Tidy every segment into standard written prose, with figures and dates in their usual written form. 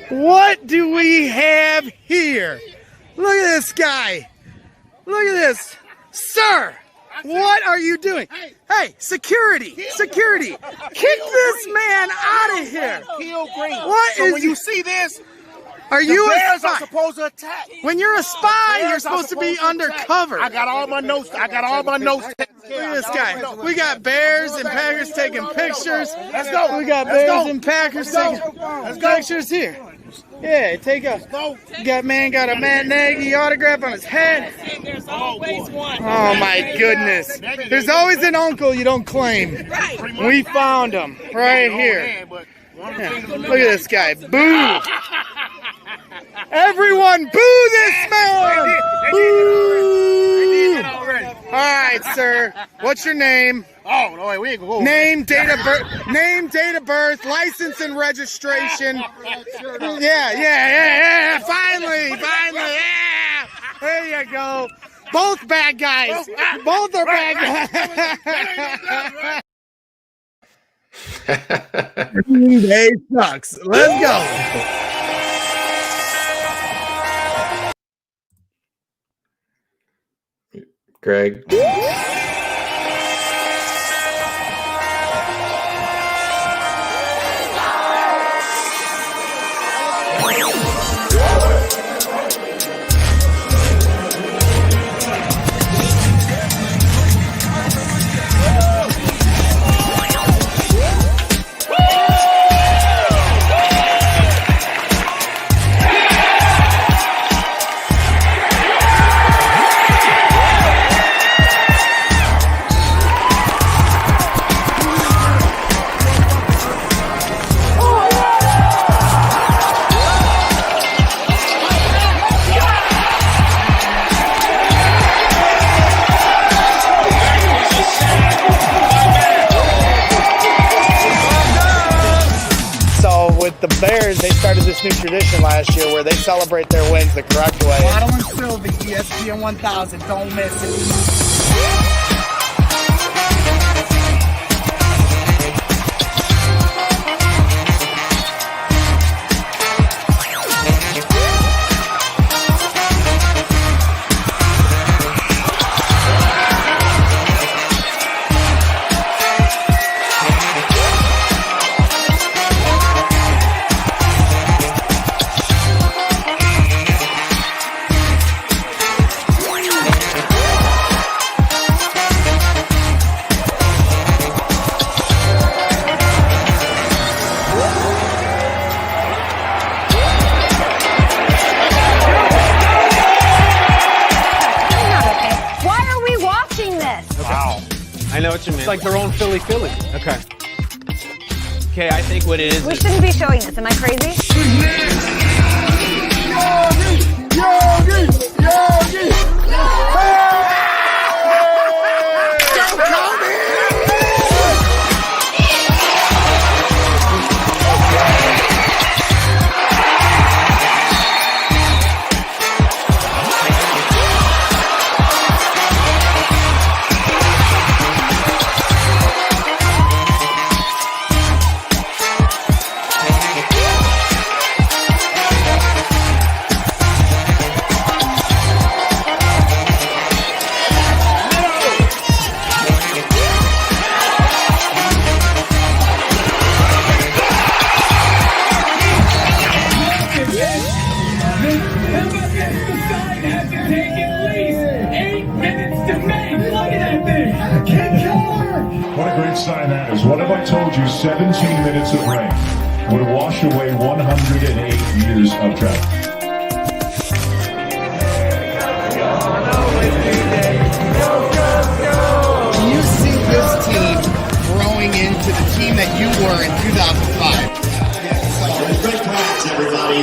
What do we have here? Look at this guy. Look at this. Sir, what are you doing? Hey, security, security. Kick this man out of here. What so is when you see this, are you the a bears spy? are supposed to attack. When you're a spy, you're supposed to be undercover. I got all my notes. I got all my notes. Look at this guy. We got Bears and Packers taking pictures. Let's go. We got Bears and Packers taking pictures here. Yeah, take a. Got a Matt Nagy autograph on his head. There's always one. Oh my goodness. There's always an uncle you don't claim. We found him right here. Yeah. Look at this guy. Boo! Everyone, boo this man! Boo! All right, sir. What's your name? Oh no, wait, we ain't gonna go. Name, date of birth, license and registration. Yeah. Finally, yeah. There you go. Both bad guys. Both are bad guys. Day sucks. Let's go. Greg. The Bears, they started this new tradition last year where they celebrate their wins the correct way. Bottle and Sylvie, ESPN 1000, don't miss it. I know what you mean. It's like their own Philly. Okay. Okay, I think what it is. We shouldn't be showing this. Am I crazy? What a great sign that is. What have I told you? 17 minutes of rain would wash away 108 years of drought. Do you see this team growing into the team that you were in 2005? Great practice, everybody.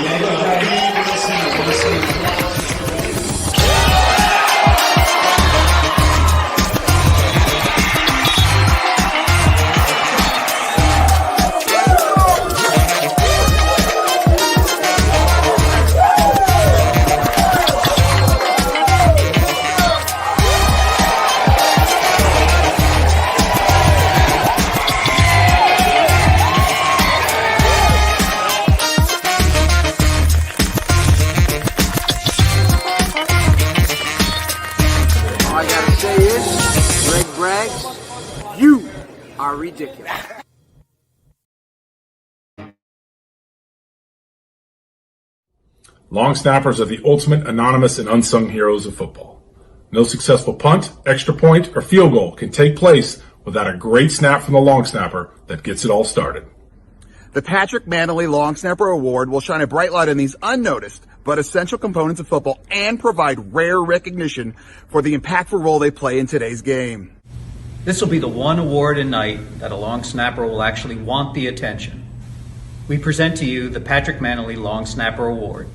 are ridiculous. Long snappers are the ultimate anonymous and unsung heroes of football. No successful punt, extra point, or field goal can take place without a great snap from the long snapper that gets it all started. The Patrick Mannelly Long Snapper Award will shine a bright light on these unnoticed but essential components of football and provide rare recognition for the impactful role they play in today's game. This will be the one award and night that a long snapper will actually want the attention. We present to you the Patrick Mannelly Long Snapper Award.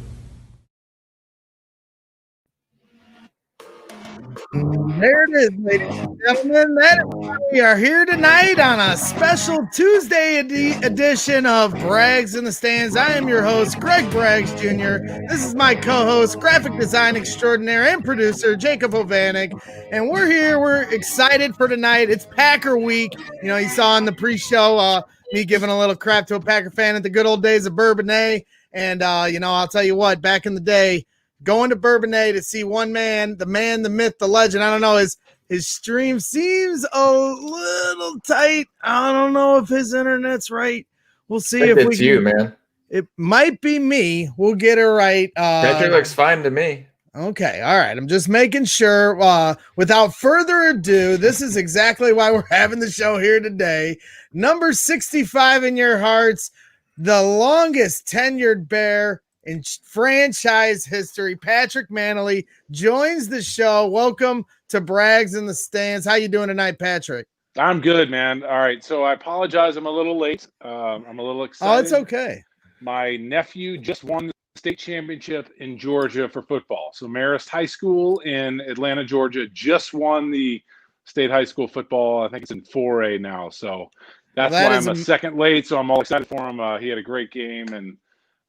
There it is, ladies and gentlemen. That is why we are here tonight on a special Tuesday edition of Braggs in the Stands. I am your host, Greg Braggs Jr. This is my co-host, graphic design extraordinaire and producer, Jacob Ovanek. And we're here. We're excited for tonight. It's Packer week. You know, you saw in the pre-show me giving a little crap to a Packer fan at the good old days of Bourbonnais. And, I'll tell you what, back in the day, going to Bourbonnais to see one man, the myth, the legend. I don't know. His stream seems a little tight. I don't know if his internet's right. We'll see if it's you, man. It might be me. We'll get it right. Picture looks fine to me. Okay. All right. I'm just making sure. Without further ado, this is exactly why we're having the show here today. Number 65 in your hearts, the longest tenured Bear in franchise history, Patrick Mannelly joins the show. Welcome to Braggs in the Stands. How you doing tonight, Patrick? I'm good, man. All right, so I apologize. I'm a little late. I'm a little excited. Oh, it's okay. My nephew just won the state championship in Georgia for football. So Marist High School in Atlanta, Georgia, just won the state high school football. I think it's in 4A now. So that's why I'm a second late. So I'm all excited for him. He had a great game, and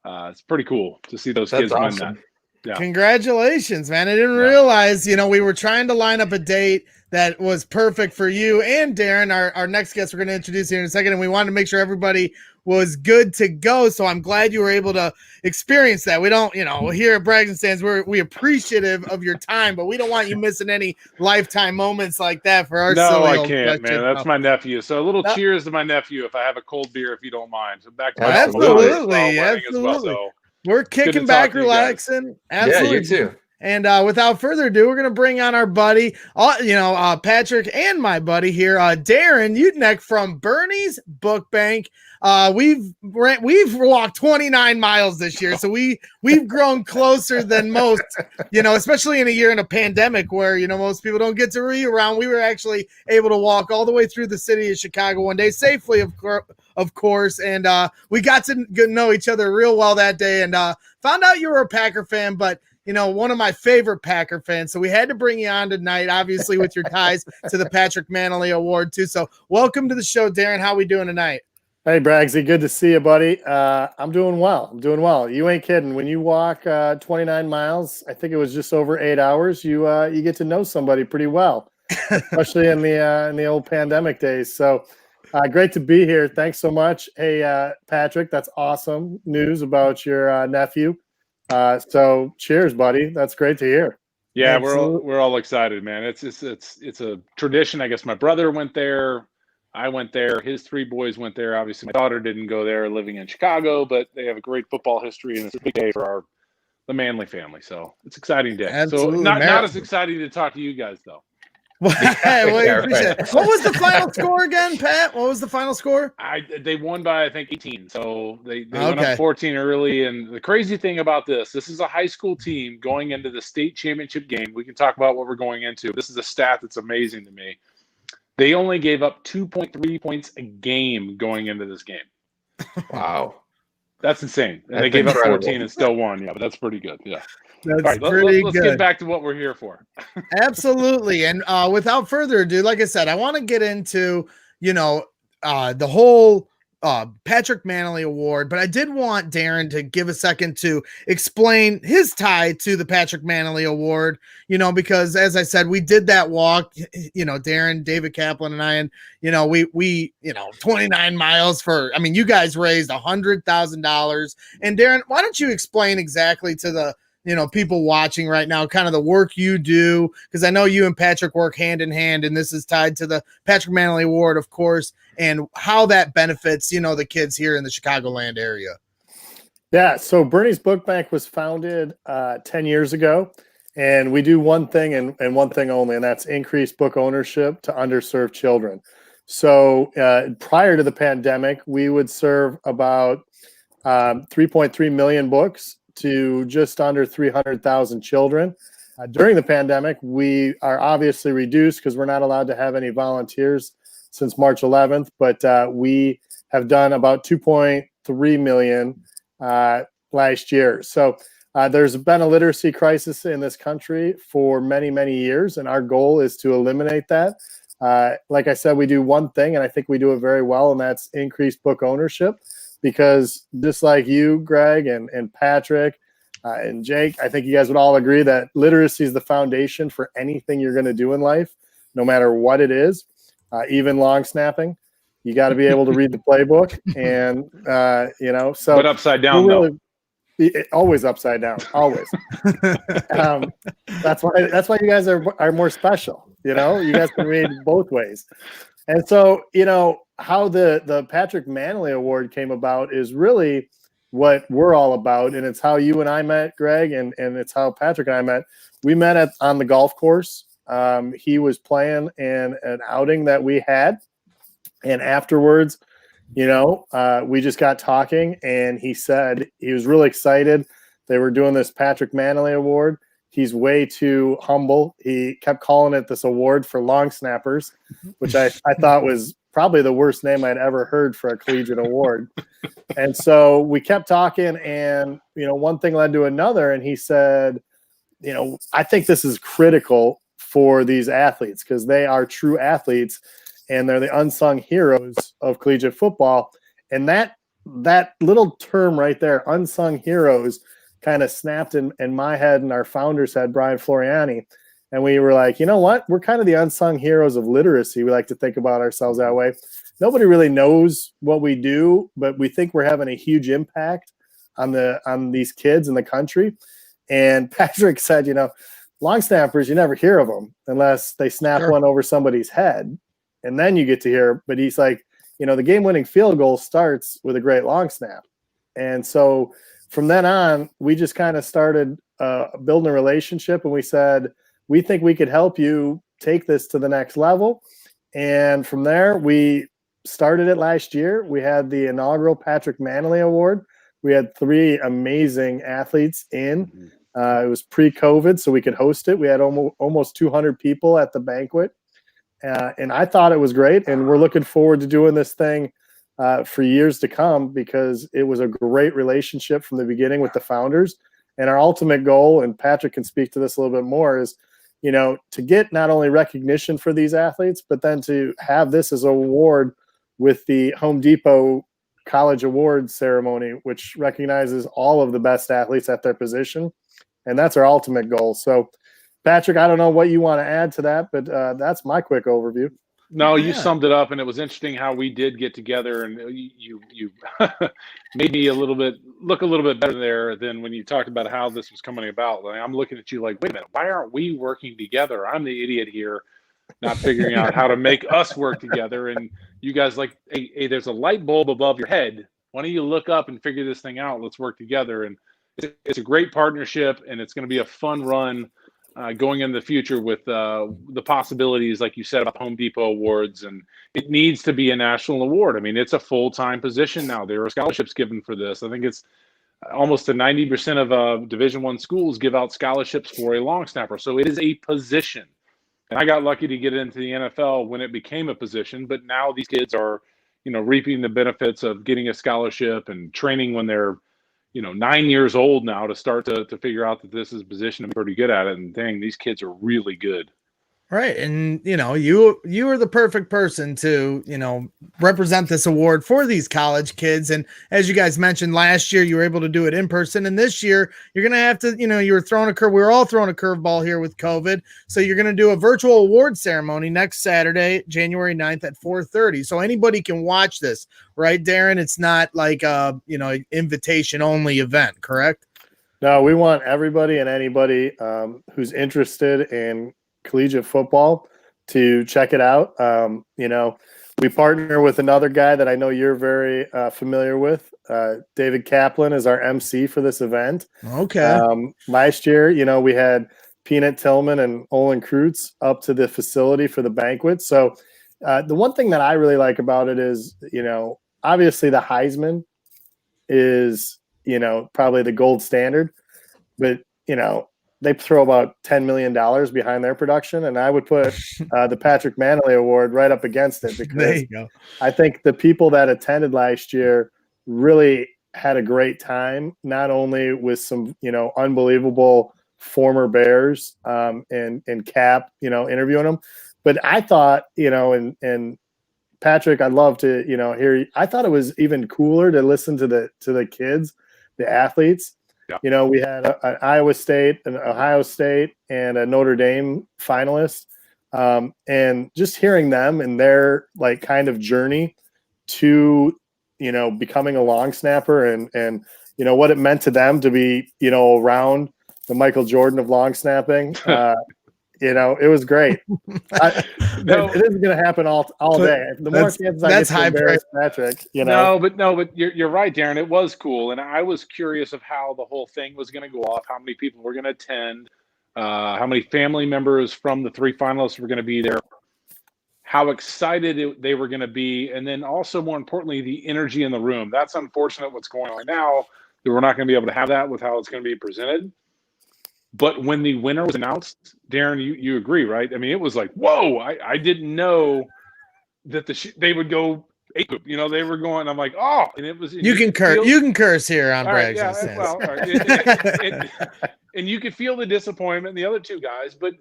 it's pretty cool to see those kids win that. Yeah. Congratulations, man. I didn't realize, we were trying to line up a date that was perfect for you and Darrin, our next guest we're going to introduce here in a second, and we wanted to make sure everybody was good to go. So I'm glad you were able to experience that. We don't, here at Braggs and Stands, we appreciative of your time, but we don't want you missing any lifetime moments like that for our No, I can't, man. That's my nephew. So a little cheers to my nephew if I have a cold beer, if you don't mind. So back to absolutely. So we're kicking back, relaxing. Absolutely. Yeah, you too. And without further ado, we're going to bring on our buddy, Patrick and my buddy here, Darrin Utynek from Bernie's Book Bank. We've walked 29 miles this year, so we've grown closer than most, especially in a year in a pandemic where, most people don't get to be around. We were actually able to walk all the way through the city of Chicago one day safely, of course. And we got to know each other real well that day and found out you were a Packer fan, but one of my favorite Packer fans. So we had to bring you on tonight, obviously, with your ties to the Patrick Mannelly Award, too. So welcome to the show, Darrin. How we doing tonight? Hey, Braggsy. Good to see you, buddy. I'm doing well. You ain't kidding. When you walk 29 miles, I think it was just over 8 hours, you get to know somebody pretty well, especially in the old pandemic days. So great to be here. Thanks so much. Hey, Patrick, that's awesome news about your nephew. So cheers, buddy. That's great to hear. Yeah, we're all excited, man. It's a tradition. I guess my brother went there. I went there. His three boys went there. Obviously, my daughter didn't go there, living in Chicago, but they have a great football history, and it's a big day for the Mannelly family. So it's an exciting day. Absolutely. So not as exciting to talk to you guys, though. Appreciate it. What was the final score again, Pat? What was the final score? They won by, I think, 18. So they went up 14 early. And the crazy thing about this is a high school team going into the state championship game. We can talk about what we're going into. This is a stat that's amazing to me. They only gave up 2.3 points a game going into this game. Wow. That's insane. And they gave up 14 and still won. Yeah, but that's pretty good. Yeah. That's right, pretty let's good. get back to what we're here for. Absolutely. And without further ado, like I said, I want to get into, the whole Patrick Mannelly Award, but I did want Darrin to give a second to explain his tie to the Patrick Mannelly Award, because as I said, we did that walk, Darrin, David Kaplan and I, and, we 29 miles you guys raised $100,000. And Darrin, why don't you explain exactly to the, people watching right now, kind of the work you do, because I know you and Patrick work hand in hand, and this is tied to the Patrick Mannelly Award, of course. and how that benefits, the kids here in the Chicagoland area. Yeah, so Bernie's Book Bank was founded 10 years ago, and we do one thing and one thing only, and that's increase book ownership to underserved children. So prior to the pandemic, we would serve about 3.3 million books to just under 300,000 children. During the pandemic, we are obviously reduced because we're not allowed to have any volunteers since March 11th, but we have done about 2.3 million last year. So there's been a literacy crisis in this country for many, many years, and our goal is to eliminate that. Like I said, we do one thing, and I think we do it very well, and that's increased book ownership, because just like you, Greg, and Patrick, and Jake, I think you guys would all agree that literacy is the foundation for anything you're going to do in life, no matter what it is, even long snapping. You got to be able to read the playbook, and so. But upside down, though. Always upside down, always. That's why you guys are more special. You guys can read both ways. And so, how the Patrick Mannelly Award came about is really what we're all about, and it's how you and I met, Greg, and it's how Patrick and I met. We met on the golf course. He was playing in an outing that we had, and afterwards, we just got talking, and he said he was really excited. They were doing this Patrick Mannelly Award. He's way too humble. He kept calling it this award for long snappers, which I thought was probably the worst name I'd ever heard for a collegiate award. And so we kept talking, and, one thing led to another. And he said, I think this is critical for these athletes because they are true athletes and they're the unsung heroes of collegiate football. And that little term right there, unsung heroes, kind of snapped in my head and our founder's head, Brian Floriani. And we were like, you know what? We're kind of the unsung heroes of literacy. We like to think about ourselves that way. Nobody really knows what we do, but we think we're having a huge impact on these kids in the country. And Patrick said, long snappers, you never hear of them unless they snap one over somebody's head. And then you get to hear, but he's like, the game-winning field goal starts with a great long snap. And so from then on, we just kind of started building a relationship, and we said, we think we could help you take this to the next level. And from there, we started it last year. We had the inaugural Patrick Mannelly Award. We had 3 amazing athletes in. It was pre-COVID, so we could host it. We had almost 200 people at the banquet. And I thought it was great. And we're looking forward to doing this thing for years to come, because it was a great relationship from the beginning with the founders. And our ultimate goal, and Patrick can speak to this a little bit more, is to get not only recognition for these athletes, but then to have this as an award with the Home Depot College Awards ceremony, which recognizes all of the best athletes at their position. And that's our ultimate goal. So, Patrick, I don't know what you want to add to that, but that's my quick overview. No, you summed it up, and it was interesting how we did get together, and you made me look a little bit better there than when you talked about how this was coming about. Like, I'm looking at you like, wait a minute, why aren't we working together? I'm the idiot here, not figuring out how to make us work together. And you guys like, hey, there's a light bulb above your head. Why don't you look up and figure this thing out? Let's work together. And it's a great partnership, and it's going to be a fun run going into the future with the possibilities, like you said, about Home Depot Awards. And it needs to be a national award. I mean, it's a full-time position now. There are scholarships given for this. I think it's almost to 90% of Division I schools give out scholarships for a long snapper. So it is a position. And I got lucky to get into the NFL when it became a position, but now these kids are, reaping the benefits of getting a scholarship and training when they're 9 years old now to start to figure out that this is a position and pretty good at it. And dang, these kids are really good. Right. And, you are the perfect person to, represent this award for these college kids. And as you guys mentioned, last year, you were able to do it in person. And this year, you're going to have to, you were throwing a curve. We were all throwing a curveball here with COVID. So you're going to do a virtual award ceremony next Saturday, January 9th at 4:30. So anybody can watch this, right, Darrin? It's not like a, invitation only event, correct? No, we want everybody and anybody who's interested in collegiate football to check it out. we partner with another guy that I know you're very familiar with. David Kaplan is our MC for this event. Okay. Last year, we had Peanut Tillman and Olin Kreutz up to the facility for the banquet. So the one thing that I really like about it is, obviously the Heisman is, probably the gold standard, but, they throw about $10 million behind their production. And I would put the Patrick Mannelly Award right up against it, because There you go. I think the people that attended last year really had a great time, not only with some, unbelievable former Bears and Cap, interviewing them, but I thought, and Patrick, I'd love to, hear. I thought it was even cooler to listen to the kids, the athletes. Yeah. We had an Iowa State, an Ohio State, and a Notre Dame finalist, and just hearing them and their kind of journey to, becoming a long snapper and what it meant to them to be, around the Michael Jordan of long snapping. It was great. It isn't going to happen all day. The more kids I get to embarrass Patrick, No, but you're right, Darrin. It was cool, and I was curious of how the whole thing was going to go off, how many people were going to attend, how many family members from the 3 finalists were going to be there, how excited they were going to be, and then also, more importantly, the energy in the room. That's unfortunate what's going on now, that we're not going to be able to have that with how it's going to be presented. But when the winner was announced, Darrin, you agree, right? I mean, it was like, whoa! I didn't know that they would go 8. They were going. I'm like, oh, and it was. You can curse. You can curse here on Bragg's. Yeah, well, all right. And you could feel the disappointment in the other 2 guys, but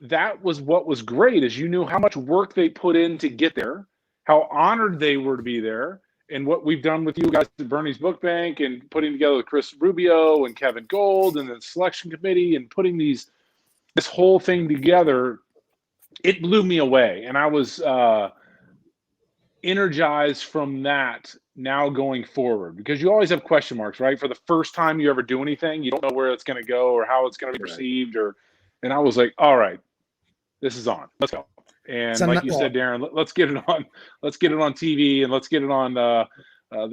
that was what was great, is you knew how much work they put in to get there, how honored they were to be there. And what we've done with you guys at Bernie's Book Bank and putting together with Chris Rubio and Kevin Gold and the selection committee and putting this whole thing together, it blew me away. And I was energized from that now going forward, because you always have question marks, right? For the first time you ever do anything, you don't know where it's going to go or how it's going to be perceived. And I was like, all right, this is on. Let's go. And like you said, Darrin, let's get it on. Let's get it on TV, and let's get it on the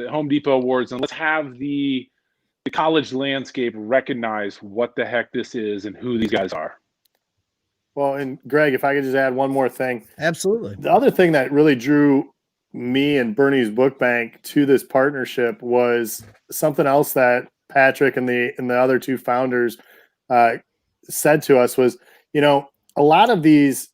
Home Depot Awards, and let's have the college landscape recognize what the heck this is and who these guys are. Well, and Greg, if I could just add one more thing. Absolutely. The other thing that really drew me and Bernie's Book Bank to this partnership was something else that Patrick and the other 2 founders said to us was, a lot of these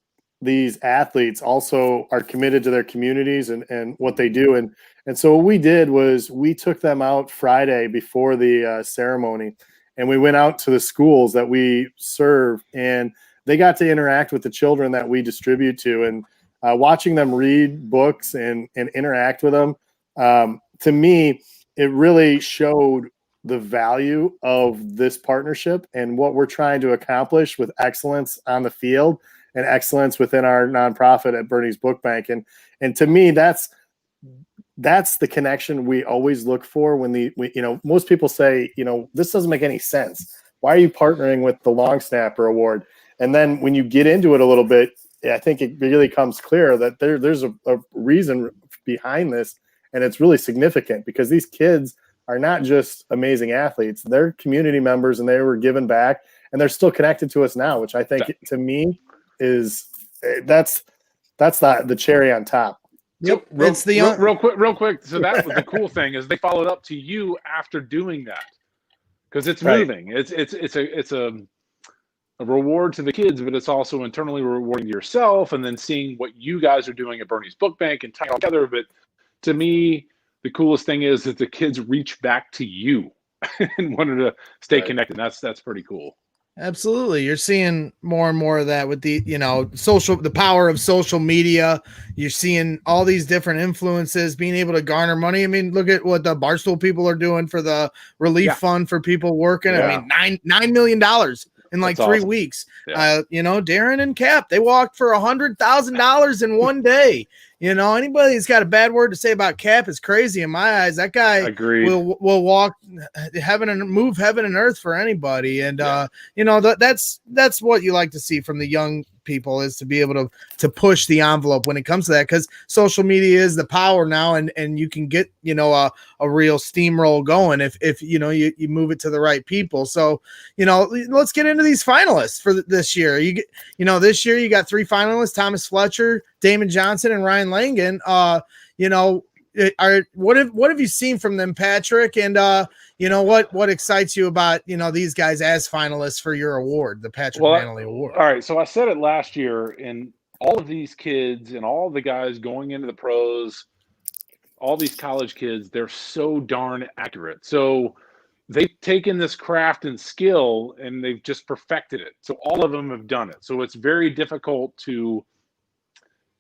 athletes also are committed to their communities and what they do. And so what we did was we took them out Friday before the ceremony, and we went out to the schools that we serve, and they got to interact with the children that we distribute to, and watching them read books and interact with them. To me, it really showed the value of this partnership and what we're trying to accomplish with excellence on the field and excellence within our nonprofit at Bernie's Book Bank. And to me, that's the connection we always look for when most people say, this doesn't make any sense. Why are you partnering with the Long Snapper Award? And then when you get into it a little bit, I think it really comes clear that there's a reason behind this, and it's really significant, because these kids are not just amazing athletes. They're community members, and they were given back, and they're still connected to us now, which I think, to me, is that's the cherry on top. Yep, it's real quick. So that was the cool thing, is they followed up to you after doing that, because it's moving. It's a reward to the kids, but it's also internally rewarding to yourself, and then seeing what you guys are doing at Bernie's Book Bank and tying it all together. But to me, the coolest thing is that the kids reach back to you and wanted to stay connected. That's pretty cool. Absolutely. You're seeing more and more of that with the power of social media. You're seeing all these different influences being able to garner money. I mean, look at what the Barstool people are doing for the relief fund for people working. Yeah. I mean, $9 million in like That's 3 awesome. Weeks. Yeah. Darrin and Cap, they walked for $100,000 in one day. Anybody that's got a bad word to say about Cap is crazy in my eyes. That guy will walk heaven and move heaven and earth for anybody. And that's what you like to see from the young people is to be able to push the envelope when it comes to that, because social media is the power now, and you can get, you know, a real steamroll going if you know you move it to the right people. So, you know, let's get into these finalists for this year. This year you got 3 finalists: Thomas Fletcher, Damon Johnson, and Ryan Langan. You know, what have you seen from them, Patrick? And you know, what excites you about, you know, these guys as finalists for your award, the Patrick Mannelly Award? All right, so I said it last year, and all of these kids and all the guys going into the pros, all these college kids, they're so darn accurate. So they've taken this craft and skill and they've just perfected it. So all of them have done it. So it's very difficult to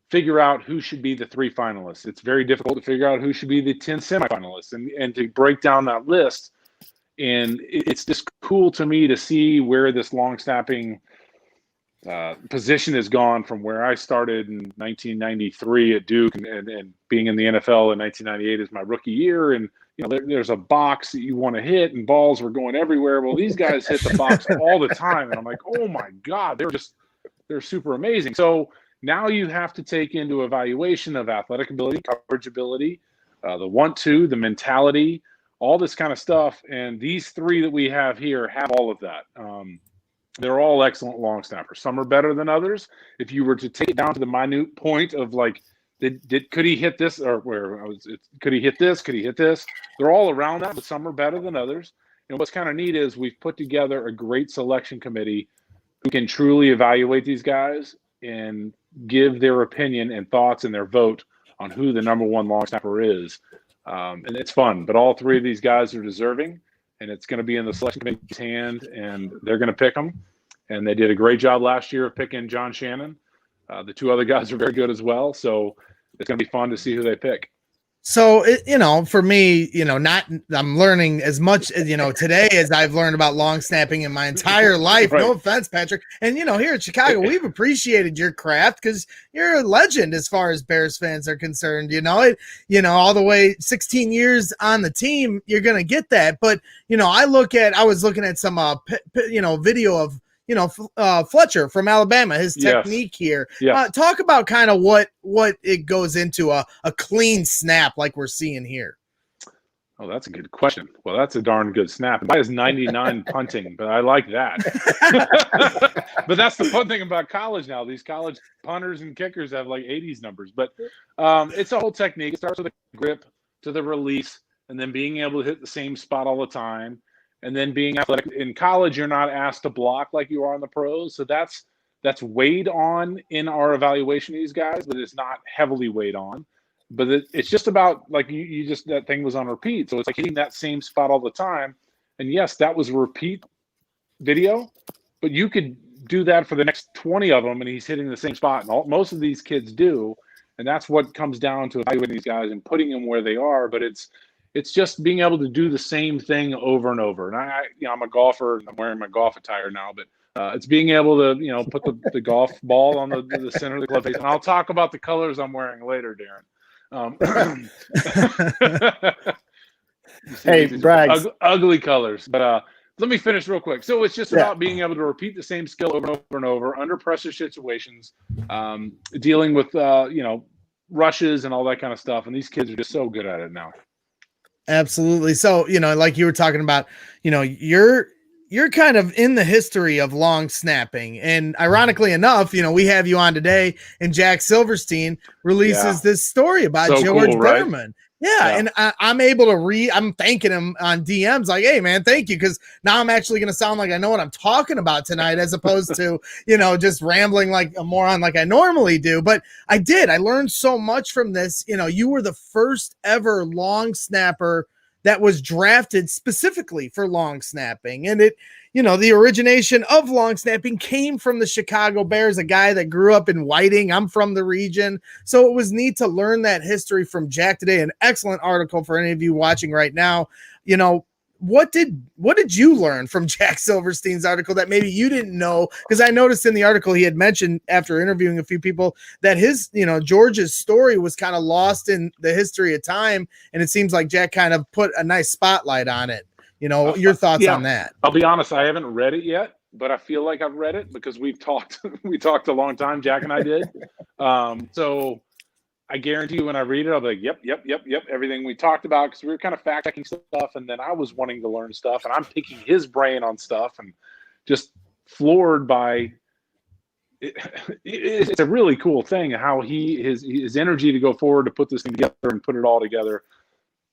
figure out who should be the 3 finalists. It's very difficult to figure out who should be the 10 semifinalists and to break down that list. And it's just cool to me to see where this long snapping position has gone from where I started in 1993 at Duke and being in the NFL in 1998 is my rookie year. And, you know, there's a box that you want to hit and balls were going everywhere. Well, these guys hit the box all the time. And I'm like, oh my God, they're super amazing. So now you have to take into evaluation of athletic ability, coverage ability, the want-to, the mentality, all this kind of stuff. And these 3 that we have here have all of that. They're all excellent long snappers. Some are better than others. If you were to take it down to the minute point of like, could he hit this, or could he hit this? Could he hit this? They're all around that, but some are better than others. And what's kind of neat is we've put together a great selection committee who can truly evaluate these guys and give their opinion and thoughts and their vote on who the number 1 long snapper is. And it's fun, but all 3 of these guys are deserving, and it's going to be in the selection committee's hand, and they're going to pick them. And they did a great job last year of picking John Shannon. The 2 other guys are very good as well. So it's going to be fun to see who they pick. So, you know, for me, you know, I'm learning as much, you know, today as I've learned about long snapping in my entire life. Right. No offense, Patrick. And, you know, here in Chicago, we've appreciated your craft because you're a legend as far as Bears fans are concerned. You know, all the way 16 years on the team, you're going to get that. But, you know, I was looking at some, video of, you know, Fletcher from Alabama, his technique here. Yes. Talk about kind of what it goes into a clean snap like we're seeing here. Oh, that's a good question. Well, that's a darn good snap. Mine is 99 punting, but I like that. But that's the fun thing about college now. These college punters and kickers have like 80s numbers. But it's a whole technique. It starts with a grip to the release and then being able to hit the same spot all the time. And then being athletic. In college, you're not asked to block like you are in the pros. So that's weighed on in our evaluation of these guys, but it's not heavily weighed on. But it's just about, like, you just, that thing was on repeat. So it's like hitting that same spot all the time. And yes, that was a repeat video, but you could do that for the next 20 of them and he's hitting the same spot. And most of these kids do. And that's what comes down to evaluating these guys and putting them where they are. But it's just being able to do the same thing over and over. And I'm a golfer. And I'm wearing my golf attire now, but it's being able to, you know, put the golf ball on the center of the glove face. And I'll talk about the colors I'm wearing later, Darrin. Hey, Braggs. Ugly colors. But let me finish real quick. So it's just about being able to repeat the same skill over and over and over under pressure situations, dealing with, rushes and all that kind of stuff. And these kids are just so good at it now. Absolutely. So, you know, like you were talking about, you know, you're kind of in the history of long snapping. And ironically enough, you know, we have you on today and Jack Silverstein releases this story about George Berman. Right? Yeah. And I'm able to I'm thanking him on DMs like, hey man, thank you. Cause now I'm actually going to sound like I know what I'm talking about tonight, as opposed to, you know, just rambling like a moron like I normally do. But I learned so much from this. You know, you were the first ever long snapper that was drafted specifically for long snapping. And it, you know, the origination of long snapping came from the Chicago Bears, a guy that grew up in Whiting. I'm from the region. So it was neat to learn that history from Jack today. An excellent article for any of you watching right now. You know, what did you learn from Jack Silverstein's article that maybe you didn't know? Because I noticed in the article he had mentioned, after interviewing a few people, that his, you know, George's story was kind of lost in the history of time. And it seems like Jack kind of put a nice spotlight on it. You know, your thoughts on that? I'll be honest, I haven't read it yet. but I feel like I've read it because we talked a long time, Jack and I did. So I guarantee you when I read it, I'll be like, yep, everything we talked about, because we were kind of fact checking stuff, and then I was wanting to learn stuff, and I'm picking his brain on stuff, and just floored by it. It's a really cool thing how his energy to go forward to put this thing together and put it all together.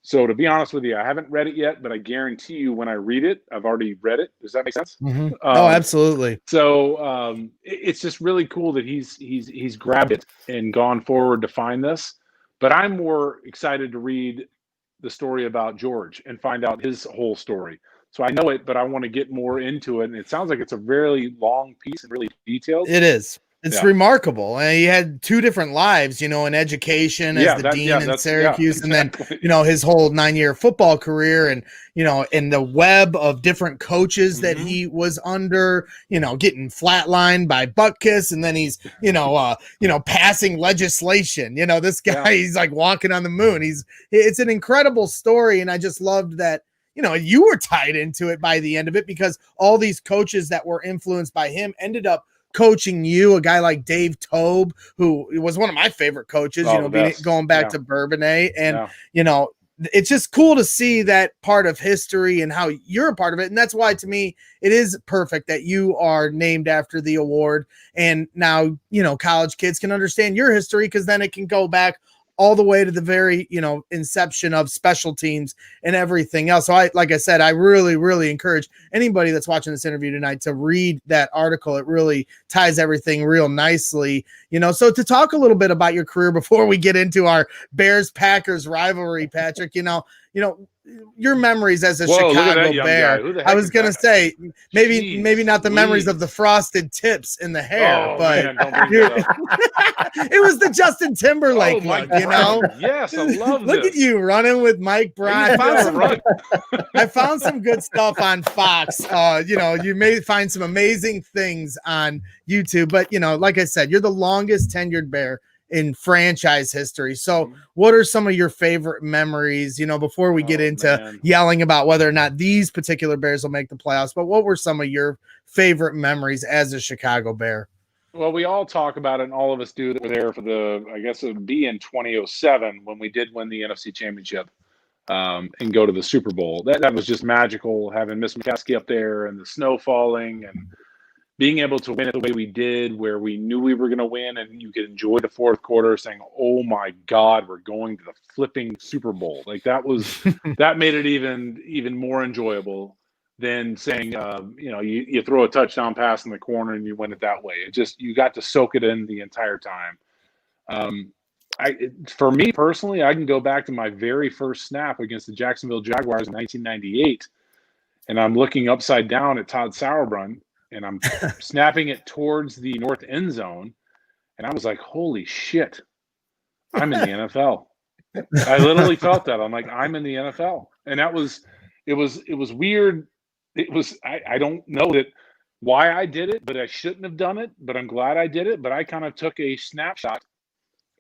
So to be honest with you, I haven't read it yet, but I guarantee you when I read it, I've already read it. Does that make sense? Mm-hmm. Oh, absolutely. So it's just really cool that he's grabbed it and gone forward to find this. But I'm more excited to read the story about George and find out his whole story. So I know it, but I want to get more into it. And it sounds like it's a very long piece and really detailed. It is. It's remarkable. And he had 2 different lives, in education as the dean in Syracuse, and then, his whole 9-year football career, and, in the web of different coaches that he was under, getting flatlined by Butkus. And then he's, passing legislation, this guy, he's like walking on the moon. It's an incredible story. And I just loved that, you were tied into it by the end of it, because all these coaches that were influenced by him ended up coaching you, a guy like Dave Tobe, who was one of my favorite coaches, going back to Bourbonnais. And, it's just cool to see that part of history and how you're a part of it. And that's why, to me, it is perfect that you are named after the award. And now, college kids can understand your history, because then it can go back all the way to the very, inception of special teams and everything else. So like I said, I really, really encourage anybody that's watching this interview tonight to read that article. It really ties everything real nicely, So to talk a little bit about your career before we get into our Bears-Packers rivalry, Patrick, your memories as a Chicago Bear. I was going to say, maybe not the memories of the frosted tips in the hair, but it was the Justin Timberlake look, Yes, I love Look at you running with Mike Brown. I found some good stuff on Fox. You may find some amazing things on YouTube, but like I said, you're the longest tenured Bear in franchise history. So what are some of your favorite memories, before we get into yelling about whether or not these particular Bears will make the playoffs, but what were some of your favorite memories as a Chicago Bear? Well, we all talk about it, and all of us do that were there for I guess it would be in 2007 when we did win the NFC Championship and go to the Super Bowl. That was just magical, having Miss McCaskey up there and the snow falling and being able to win it the way we did, where we knew we were going to win, and you could enjoy the fourth quarter saying, oh my God, we're going to the flipping Super Bowl. Like that made it even more enjoyable than saying, you throw a touchdown pass in the corner and you win it that way. You got to soak it in the entire time. For me personally, I can go back to my very first snap against the Jacksonville Jaguars in 1998, and I'm looking upside down at Todd Sauerbrunn, and I'm snapping it towards the north end zone. And I was like, holy shit, I'm in the NFL. I literally felt that. I'm like, I'm in the NFL. And it was weird. I don't know why I did it, but I shouldn't have done it, but I'm glad I did it. But I kind of took a snapshot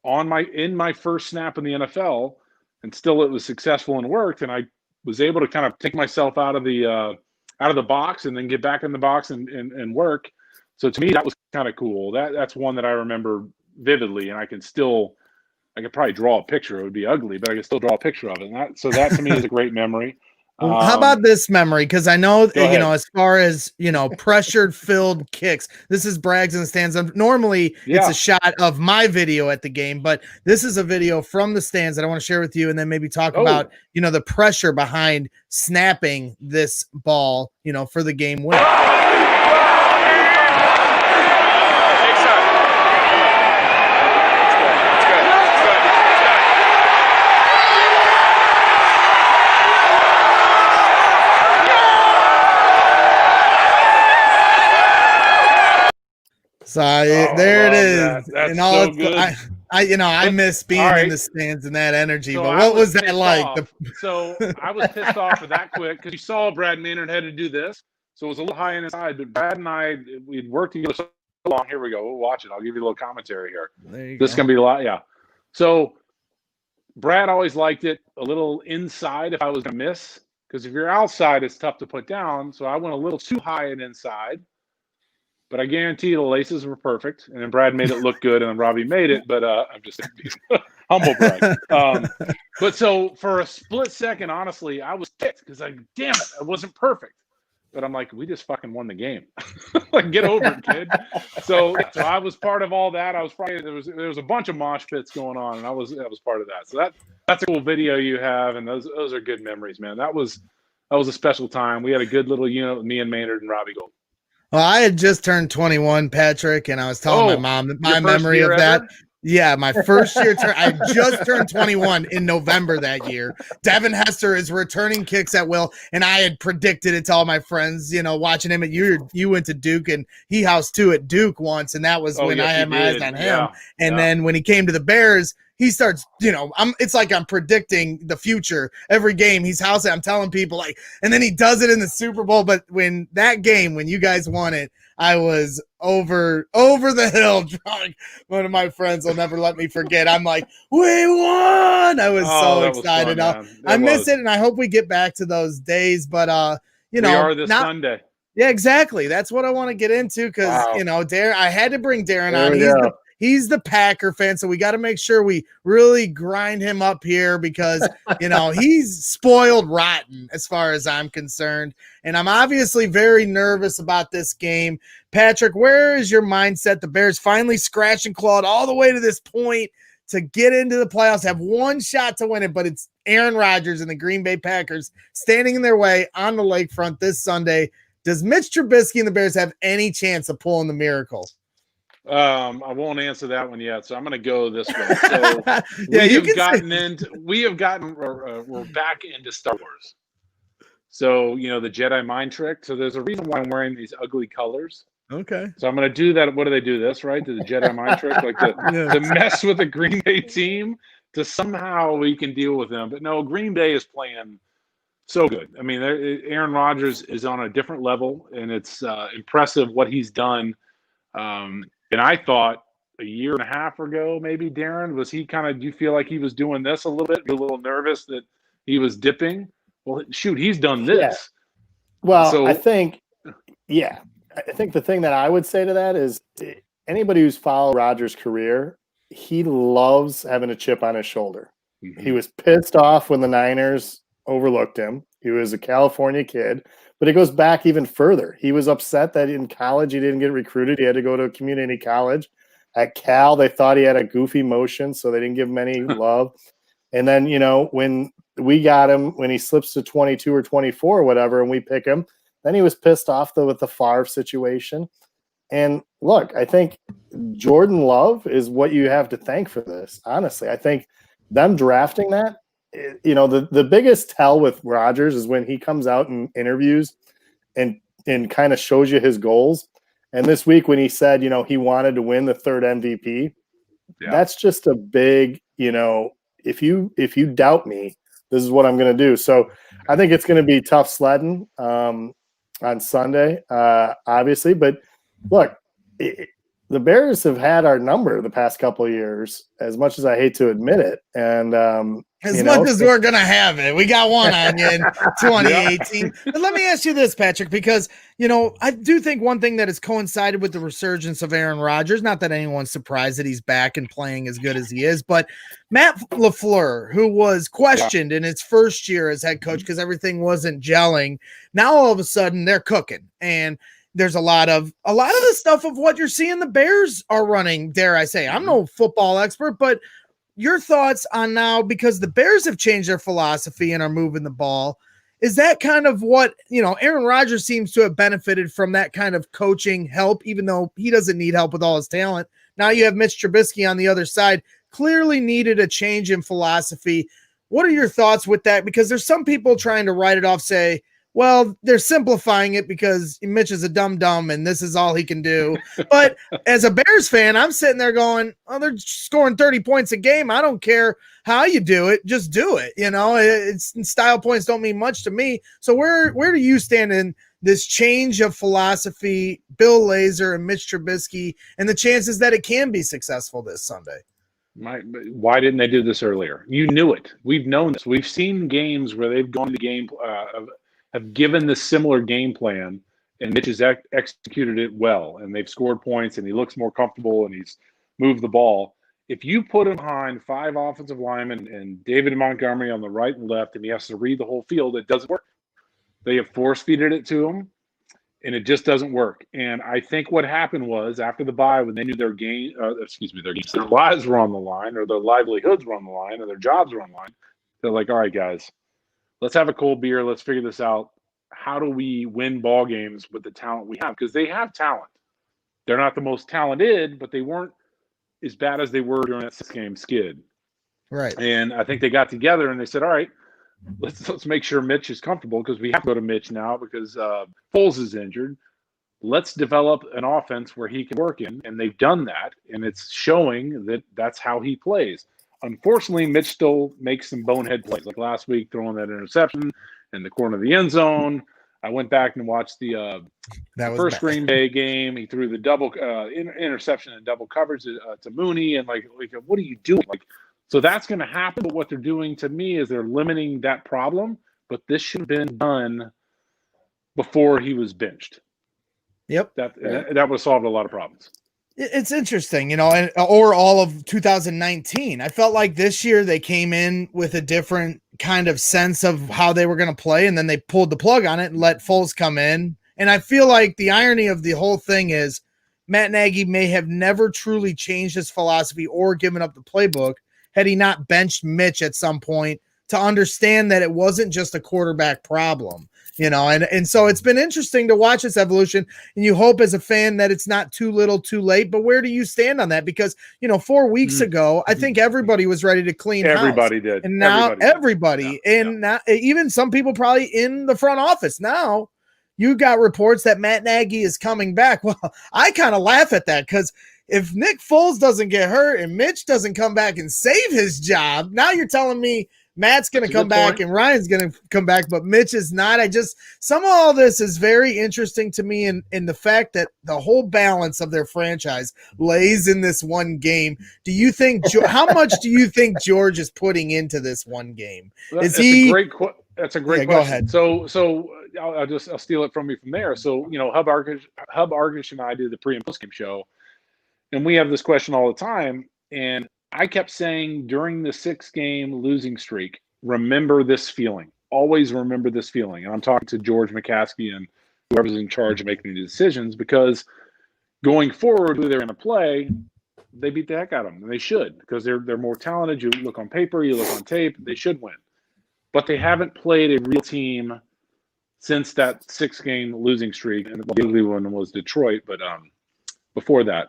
in my first snap in the NFL, and still it was successful and worked. And I was able to kind of take myself out of the box and then get back in the box and work. So to me, that was kind of cool. That's one that I remember vividly, and I could probably draw a picture. It would be ugly, but I could still draw a picture of it. So that to me is a great memory. How about this memory? Because I know, as far as, pressured filled kicks, this is Braggs in the stands. Normally it's a shot of my video at the game, but this is a video from the stands that I want to share with you, and then maybe talk about, the pressure behind snapping this ball, for the game win. So there it is. That's and all so good. I miss being in the stands and that energy. So but what was that like? So I was pissed off for that quick, because you saw Brad Maynard had to do this. So it was a little high inside, but Brad and I, we'd worked together so long. Here we go. We'll watch it. I'll give you a little commentary here. This is going to be a lot. Yeah. So Brad always liked it a little inside if I was going to miss, because if you're outside, it's tough to put down. So I went a little too high and inside. but I guarantee the laces were perfect. And then Brad made it look good, and then Robbie made it. But I'm just humble brag. But so for a split second, honestly, I was ticked because damn it, I wasn't perfect. But I'm like, we just fucking won the game. Like, get over it, kid. So I was part of all that. I was probably there was a bunch of mosh pits going on, and I was part of that. So that's a cool video you have, and those are good memories, man. That was a special time. We had a good little unit with me and Maynard and Robbie Gold. Well, I had just turned 21, Patrick, and I was telling my mom that my memory of that. Ever? Yeah, my first year. I just turned 21 in November that year. Devin Hester is returning kicks at will, and I had predicted it to all my friends. You know, watching him at you went to Duke, and he housed 2 at Duke once, and that was when I had my eyes on him. Yeah. And then when he came to the Bears, he starts. You know, it's like I'm predicting the future every game. He's housing. I'm telling people like, and then he does it in the Super Bowl. But when you guys won it, I was over the hill drunk. One of my friends will never let me forget. I'm like, we won! I was so excited. I miss it, and I hope we get back to those days. But we are this Sunday. Yeah, exactly. That's what I want to get into because Darrin. I had to bring Darrin on. He's the Packer fan, so we got to make sure we really grind him up here because, he's spoiled rotten as far as I'm concerned. And I'm obviously very nervous about this game. Patrick, where is your mindset? The Bears finally scratched and clawed all the way to this point to get into the playoffs, have one shot to win it, but it's Aaron Rodgers and the Green Bay Packers standing in their way on the lakefront this Sunday. Does Mitch Trubisky and the Bears have any chance of pulling the miracle? I won't answer that one yet, so I'm going to go this way. So we're back into Star Wars. So, the Jedi mind trick. So there's a reason why I'm wearing these ugly colors. Okay. So I'm going to do that. What do they do this, right? To the Jedi mind trick, like to mess with the Green Bay team to somehow we can deal with them. But no, Green Bay is playing so good. I mean, Aaron Rodgers is on a different level, and it's impressive what he's done. And I thought a year and a half ago, maybe, Darrin, do you feel like he was doing this a little bit? You're a little nervous that he was dipping? Well, shoot, he's done this. Yeah. Well, I think the thing that I would say to that is anybody who's followed Rodgers' career, he loves having a chip on his shoulder. Mm-hmm. He was pissed off when the Niners overlooked him. He was a California kid. But it goes back even further. He was upset that in college he didn't get recruited. He had to go to a community college. At Cal, they thought he had a goofy motion, so they didn't give him any love. And then, when we got him, when he slips to 22 or 24 or whatever, and we pick him, then he was pissed off with the Favre situation. And look, I think Jordan Love is what you have to thank for this. Honestly, I think them drafting that, the biggest tell with Rodgers is when he comes out in interviews and kind of shows you his goals. And this week when he said, he wanted to win the 3rd MVP, that's just a big, if you doubt me, this is what I'm going to do. So I think it's going to be tough sledding on Sunday, obviously. But look, the Bears have had our number the past couple of years, as much as I hate to admit it. And as we're going to have it. We got one on you in 2018. But let me ask you this, Patrick, because, I do think one thing that has coincided with the resurgence of Aaron Rodgers, not that anyone's surprised that he's back and playing as good as he is, but Matt LaFleur, who was questioned in his first year as head coach because everything wasn't gelling, now all of a sudden they're cooking. And there's a lot of the stuff of what you're seeing the Bears are running, dare I say. I'm no football expert, but your thoughts on now, because the Bears have changed their philosophy and are moving the ball. Is that kind of what, Aaron Rodgers seems to have benefited from that kind of coaching help, even though he doesn't need help with all his talent. Now you have Mitch Trubisky on the other side, clearly needed a change in philosophy. What are your thoughts with that? Because there's some people trying to write it off, say, well, they're simplifying it because Mitch is a dum-dum and this is all he can do. But as a Bears fan, I'm sitting there going, oh, they're scoring 30 points a game. I don't care how you do it. Just do it. It's style points don't mean much to me. So where do you stand in this change of philosophy, Bill Lazor and Mitch Trubisky, and the chances that it can be successful this Sunday? Why didn't they do this earlier? You knew it. We've known this. We've seen games where they've gone to game have given the similar game plan and Mitch has executed it well, and they've scored points, and he looks more comfortable, and he's moved the ball. If you put him behind 5 offensive linemen and David Montgomery on the right and left, and he has to read the whole field, it doesn't work. They have force-feeded it to him, and it just doesn't work. And I think what happened was after the bye, when they knew their lives were on the line, or their livelihoods were on the line, or their jobs were on the line, they're like, all right, guys, let's have a cold beer. Let's figure this out. How do we win ball games with the talent we have? Because they have talent. They're not the most talented, but they weren't as bad as they were during that 6-game skid. Right. And I think they got together and they said, all right, let's make sure Mitch is comfortable, because we have to go to Mitch now because Foles is injured. Let's develop an offense where he can work in. And they've done that, and it's showing that that's how he plays. Unfortunately, Mitch still makes some bonehead plays, like last week throwing that interception in the corner of the end zone. I went back and watched the first Green Bay game. He threw the double interception and double coverage to Mooney, and like, what are you doing? Like, so that's going to happen. But what they're doing to me is they're limiting that problem. But this should have been done before he was benched. Yep, that would have solved a lot of problems. It's interesting, or all of 2019. I felt like this year they came in with a different kind of sense of how they were going to play, and then they pulled the plug on it and let Foles come in. And I feel like the irony of the whole thing is Matt Nagy may have never truly changed his philosophy or given up the playbook had he not benched Mitch at some point to understand that it wasn't just a quarterback problem. And so it's been interesting to watch this evolution, and you hope as a fan that it's not too little too late. But where do you stand on that? Because, 4 weeks ago, I think everybody was ready to clean house. Everybody did. And now everybody. Now, even some people probably in the front office. Now you got reports that Matt Nagy is coming back. Well, I kind of laugh at that, because if Nick Foles doesn't get hurt and Mitch doesn't come back and save his job, now you're telling me Matt's going to come back and Ryan's going to come back, but Mitch is not. Some of all this is very interesting to me in the fact that the whole balance of their franchise lays in this one game. Do you think, how much do you think George is putting into this one game? That's a great question. Go ahead. So I'll steal it from you from there. So, Hub Arkish and I did the pre and post game show, and we have this question all the time. And I kept saying during the 6-game losing streak, remember this feeling. Always remember this feeling. And I'm talking to George McCaskey and whoever's in charge of making the decisions, because going forward, who they're going to play, they beat the heck out of them. And they should, because they're more talented. You look on paper, you look on tape, they should win. But they haven't played a real team since that 6-game losing streak. And the ugly one was Detroit, but before that.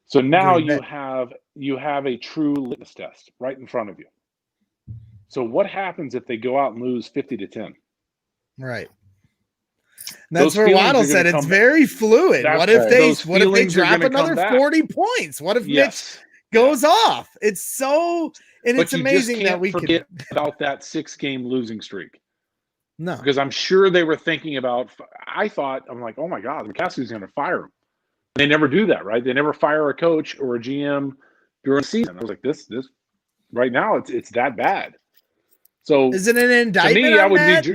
So now you have a true litmus test right in front of you. So what happens if they go out and lose 50-10? Right. That's where Waddle said it's very fluid. What if they drop another 40 points? What if Mitch goes off? It's so, and it's amazing that we forget about that 6-game losing streak. No, because I'm sure they were thinking about. I'm like, oh my God, McCaskey's going to fire him. They never do that, right? They never fire a coach or a GM during the season. I was like, this right now, it's that bad. So is it an indictment on Matt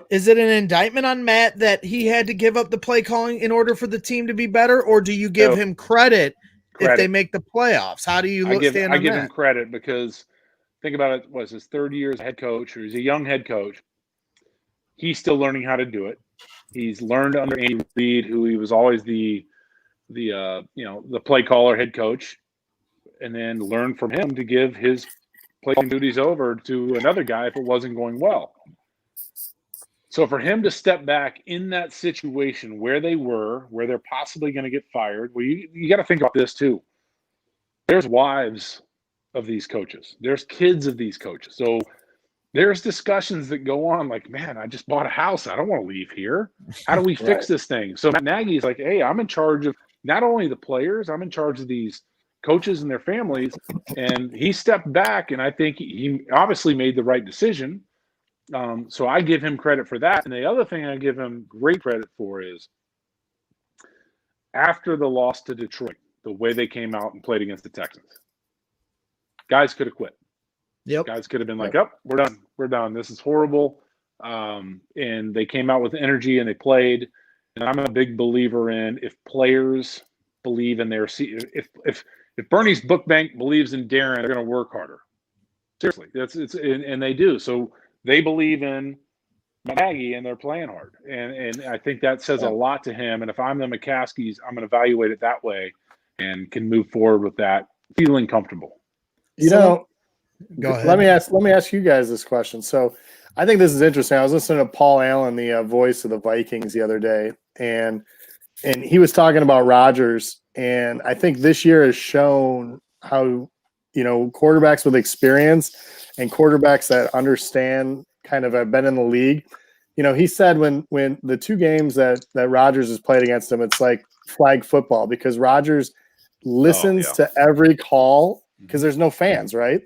is it an indictment on Matt that he had to give up the play calling in order for the team to be better, or do you give him credit if they make the playoffs? How do you stand on that? I give him credit, because think about it. Was his 3rd year as a head coach, or he's a young head coach. He's still learning how to do it. He's learned under Andy Reid, who he was always the play caller, head coach, and then learn from him to give his play duties over to another guy if it wasn't going well. So for him to step back in that situation where they're possibly going to get fired, well, you got to think about this too. There's wives of these coaches. There's kids of these coaches. So there's discussions that go on like, man, I just bought a house. I don't want to leave here. How do we fix this thing? So Matt Nagy's like, hey, I'm in charge of not only the players, I'm in charge of these coaches and their families. And he stepped back, and I think he obviously made the right decision. So I give him credit for that. And the other thing I give him great credit for is after the loss to Detroit, the way they came out and played against the Texans. Guys could have quit. Yep. Guys could have been like, we're done. We're done. This is horrible. And they came out with energy and they played. And I'm a big believer in if players believe in their if Bernie's book bank believes in Darrin, they're going to work harder. Seriously, and they do. So they believe in Maggie and they're playing hard, and I think that says a lot to him. And if I'm the McCaskies, I'm going to evaluate it that way and can move forward with that, feeling comfortable. Go ahead. Let me ask you guys this question. So I think this is interesting. I was listening to Paul Allen, the voice of the Vikings, the other day, and he was talking about Rodgers. And I think this year has shown how, quarterbacks with experience and quarterbacks that understand kind of have been in the league. He said when the two games that Rodgers has played against him, it's like flag football because Rodgers listens to every call because there's no fans, right?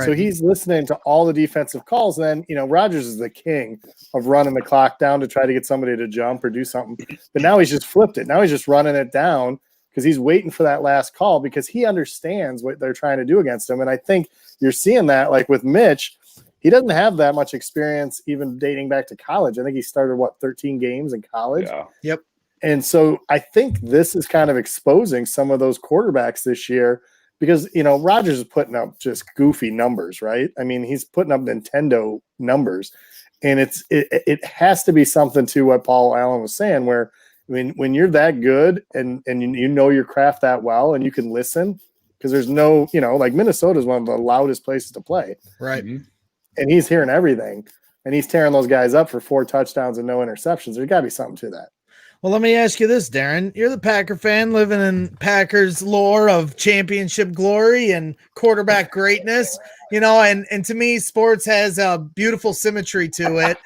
So he's listening to all the defensive calls. And then, Rodgers is the king of running the clock down to try to get somebody to jump or do something. But now he's just flipped it. Now he's just running it down because he's waiting for that last call because he understands what they're trying to do against him. And I think you're seeing that like with Mitch. He doesn't have that much experience even dating back to college. I think he started, 13 games in college? Yeah. Yep. And so I think this is kind of exposing some of those quarterbacks this year because, Rodgers is putting up just goofy numbers, right? I mean, he's putting up Nintendo numbers. And it has to be something to what Paul Allen was saying where, when you're that good and you know your craft that well and you can listen because there's no, like Minnesota is one of the loudest places to play. Right. Mm-hmm. And he's hearing everything, and he's tearing those guys up for 4 touchdowns and no interceptions. There's got to be something to that. Well, let me ask you this, Darrin. You're the Packer fan living in Packers lore of championship glory and quarterback greatness, and to me, sports has a beautiful symmetry to it.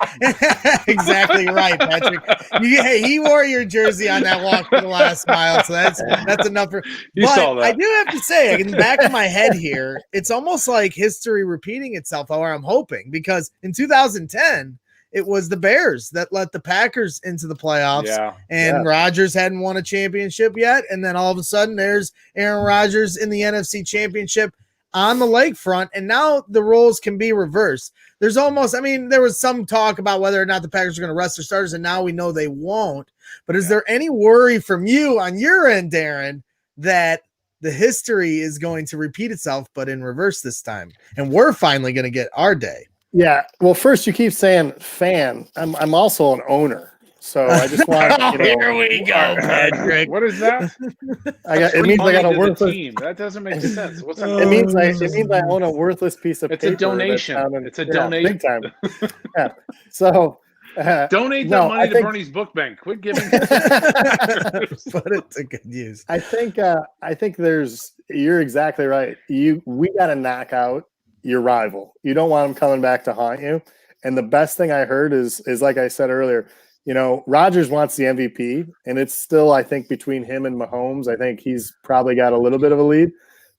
Exactly right, Patrick. He wore your jersey on that walk for the last mile, so that's enough for You saw that. I do have to say, in the back of my head here, it's almost like history repeating itself, or I'm hoping, because in 2010, it was the Bears that let the Packers into the playoffs, and Rodgers hadn't won a championship yet. And then all of a sudden there's Aaron Rodgers in the NFC Championship on the lakefront, and now the roles can be reversed. There's almost, there was some talk about whether or not the Packers are going to rest their starters, and now we know they won't. But is there any worry from you on your end, Darrin, that the history is going to repeat itself, but in reverse this time, and we're finally going to get our day? Yeah. Well, first you keep saying fan. I'm also an owner. So I just want Here we go, Patrick. What is that? It means I got a worthless team. That doesn't make sense. What's that? It means I own a worthless piece of paper. It's a donation. It's a donation. Big time. Yeah. So donate that money to Bernie's book bank. Quit giving. Put it to good use. I think you're exactly right. We got to knock out your rival. You don't want them coming back to haunt you. And the best thing I heard is like I said earlier, Rodgers wants the MVP, and it's still, I think, between him and Mahomes. I think he's probably got a little bit of a lead,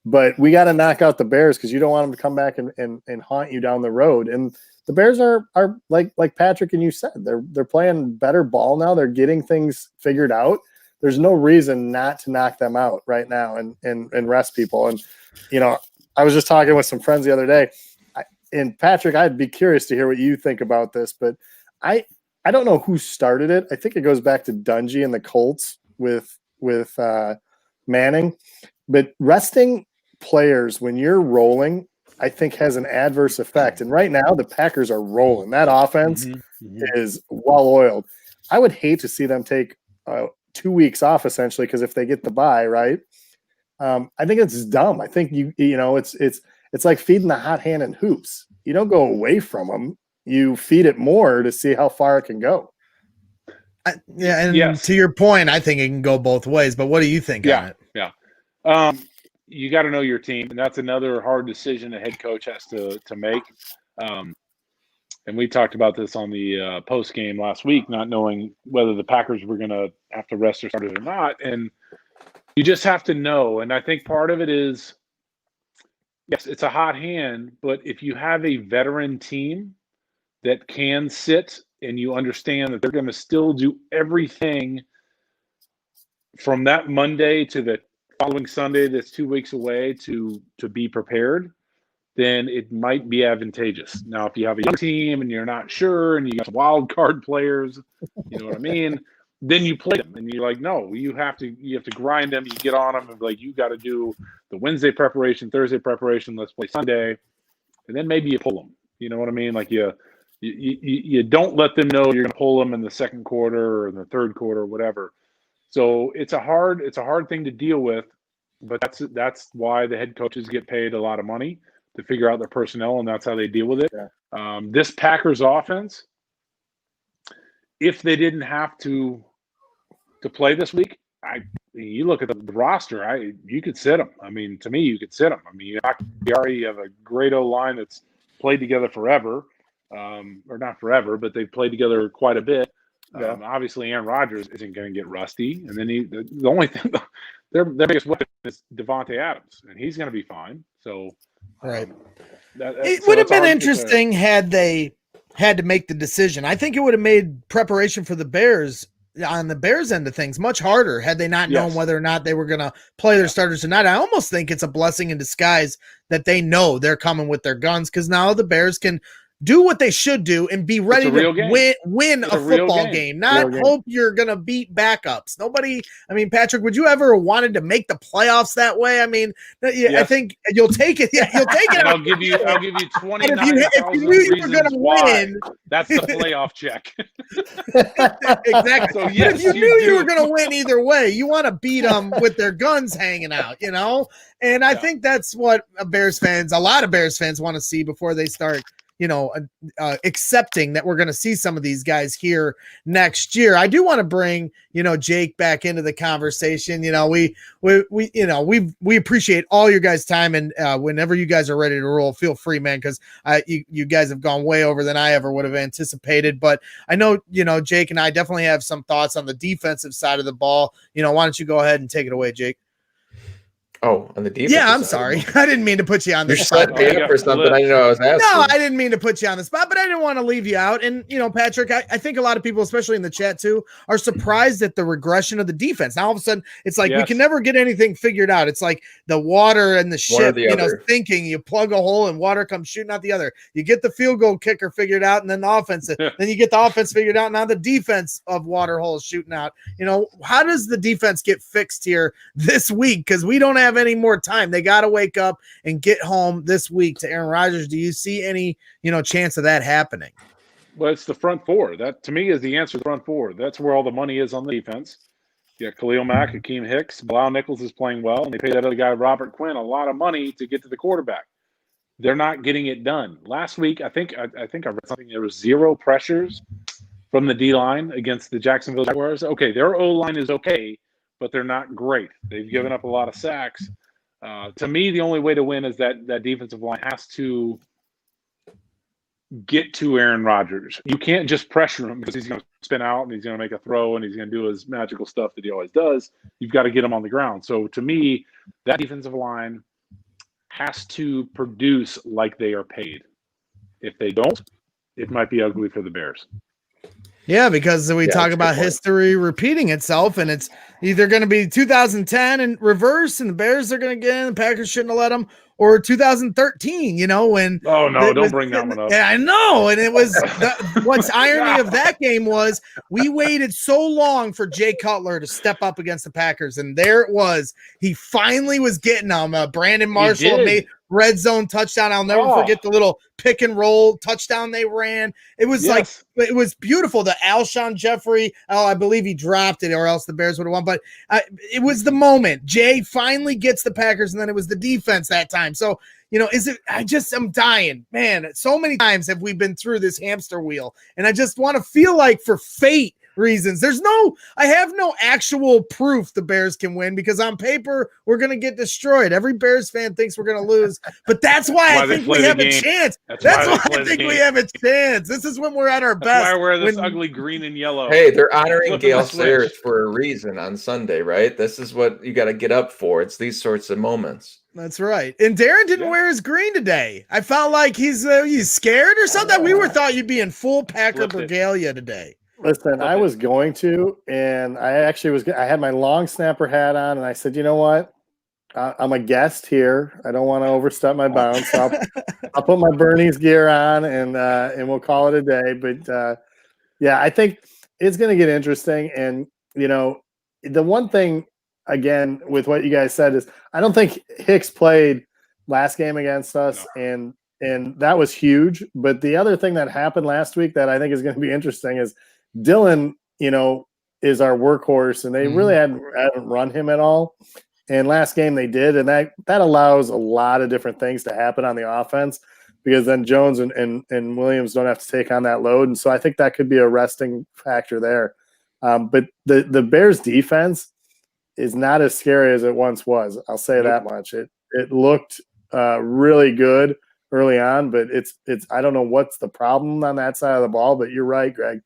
but we got to knock out the Bears because you don't want them to come back and haunt you down the road. And the Bears are like Patrick and you said, they're playing better ball now. They're getting things figured out. There's no reason not to knock them out right now and rest people. And I was just talking with some friends the other day, and Patrick, I'd be curious to hear what you think about this, but I don't know who started it. I think it goes back to Dungy and the Colts with Manning, but resting players when you're rolling, I think has an adverse effect. And right now the Packers are rolling. That offense is well oiled. I would hate to see them take 2 weeks off essentially, because if they get the bye, right? I think it's dumb. I think it's like feeding the hot hand in hoops. You don't go away from them. You feed it more to see how far it can go. To your point, I think it can go both ways. But what do you think on it? Yeah. You got to know your team, and that's another hard decision a head coach has to make. And we talked about this on the post game last week, not knowing whether the Packers were going to have to rest their starters or not. And you just have to know. And I think part of it is, yes, it's a hot hand, but if you have a veteran team that can sit and you understand that they're going to still do everything from that Monday to the following Sunday that's 2 weeks away to be prepared, then it might be advantageous. Now, if you have a young team and you're not sure and you got wild card players, you know what I mean, then you play them, and you're like, no, you have to grind them. You get on them, and like, you got to do the Wednesday preparation, Thursday preparation. Let's play Sunday, and then maybe you pull them. You know what I mean? Like you don't let them know you're going to pull them in the second quarter or in the third quarter or whatever. So it's a hard thing to deal with, but that's why the head coaches get paid a lot of money to figure out their personnel, and that's how they deal with it. Yeah. This Packers offense, if they didn't have to play this week, you look at the roster, you could sit them. I mean, to me, you could sit them. I mean, you have a great O-line that's played together forever, or not forever, but they've played together quite a bit. Yeah. Obviously, Aaron Rodgers isn't going to get rusty, and then the only thing their biggest weapon is Devontae Adams, and he's going to be fine. So, right, it would have been interesting had they had to make the decision. I think it would have made preparation for the Bears on the Bears end of things much harder had they not known whether or not they were going to play their starters or not. I almost think it's a blessing in disguise that they know they're coming with their guns, because now the Bears can do what they should do and be ready to win a football game, not hope you're going to beat backups. Nobody, I mean, Patrick, would you ever wanted to make the playoffs that way? I mean, I think you'll take it. Yeah, you'll take it. I'll give you 29,000 if you knew you were going to win. That's the playoff check. Exactly. So yes, if you knew you were going to win either way, you want to beat them with their guns hanging out, you know? And I think that's what a lot of Bears fans want to see before they start, accepting that we're going to see some of these guys here next year. I do want to bring, Jake back into the conversation. We appreciate all your guys' time, and whenever you guys are ready to roll, feel free, man, because you guys have gone way over than I ever would have anticipated. But I know, Jake and I definitely have some thoughts on the defensive side of the ball. Why don't you go ahead and take it away, Jake? Oh, on the defense. Yeah, I'm sorry. I didn't mean to put you on the spot. You're setting me up for something. I didn't know I was asking. No, I didn't mean to put you on the spot, but I didn't want to leave you out. And, Patrick, I think a lot of people, especially in the chat too, are surprised at the regression of the defense. Now, all of a sudden, it's like we can never get anything figured out. It's like the water and the ship, thinking you plug a hole and water comes shooting out the other. You get the field goal kicker figured out, and then the offense, then you get the offense figured out. Now the defense of water holes shooting out. How does the defense get fixed here this week? Because we don't have any more time. They got to wake up and get home this week to Aaron Rodgers. Do you see any, chance of that happening? Well, it's the front four. That, to me, is the answer. The front four. That's where all the money is on the defense. You got Khalil Mack, Akeem Hicks, Blau Nichols is playing well, and they paid that other guy, Robert Quinn, a lot of money to get to the quarterback. They're not getting it done. Last week, I think I read something. There was 0 pressures from the D-line against the Jacksonville Jaguars. Okay, their O-line is okay, but they're not great. They've given up a lot of sacks. To me, the only way to win is that defensive line has to get to Aaron Rodgers. You can't just pressure him because he's going to spin out and he's going to make a throw and he's going to do his magical stuff that he always does. You've got to get him on the ground. So to me, that defensive line has to produce like they are paid. If they don't, it might be ugly for the Bears. Yeah, because we talk about history repeating itself, and it's either going to be 2010 in reverse, and the Bears are going to get in, the Packers shouldn't have let them, or 2013, when... Oh, no, don't bring that one up. Yeah, I know, and it was... what's irony of that game was we waited so long for Jay Cutler to step up against the Packers, and there it was. He finally was getting them. Brandon Marshall made red zone touchdown. I'll never forget the little pick and roll touchdown they ran. It was it was beautiful. The Alshon Jeffrey, I believe he dropped it, or else the Bears would have won. But it was the moment. Jay finally gets the Packers, and then it was the defense that time. So, I'm dying, man. So many times have we been through this hamster wheel, and I just want to feel like for fate reasons. I have no actual proof the Bears can win, because on paper we're going to get destroyed. Every Bears fan thinks we're going to lose, but that's why I think we have a chance. That's why I think we have a chance. This is when we're at our best. That's why I wear this ugly green and yellow. Hey, they're honoring Gale Sayers for a reason on Sunday, right? This is what you got to get up for. It's these sorts of moments. That's right. And Darrin didn't wear his green today. I felt like he's scared or something. We thought you'd be in full Packer regalia today. Listen, I was going to, and I had my long snapper hat on, and I said, you know what? I'm a guest here. I don't want to overstep my bounds. So I'll put my Bernie's gear on, and we'll call it a day. But, I think it's going to get interesting. And, the one thing, again, with what you guys said is I don't think Hicks played last game against us, and that was huge. But the other thing that happened last week that I think is going to be interesting is Dylan, is our workhorse, and they really haven't run him at all. And last game they did, and that allows a lot of different things to happen on the offense, because then Jones and Williams don't have to take on that load. And so I think that could be a resting factor there. But the Bears defense is not as scary as it once was. I'll say that much. It looked really good early on, but it's I don't know what's the problem on that side of the ball, but you're right, Greg.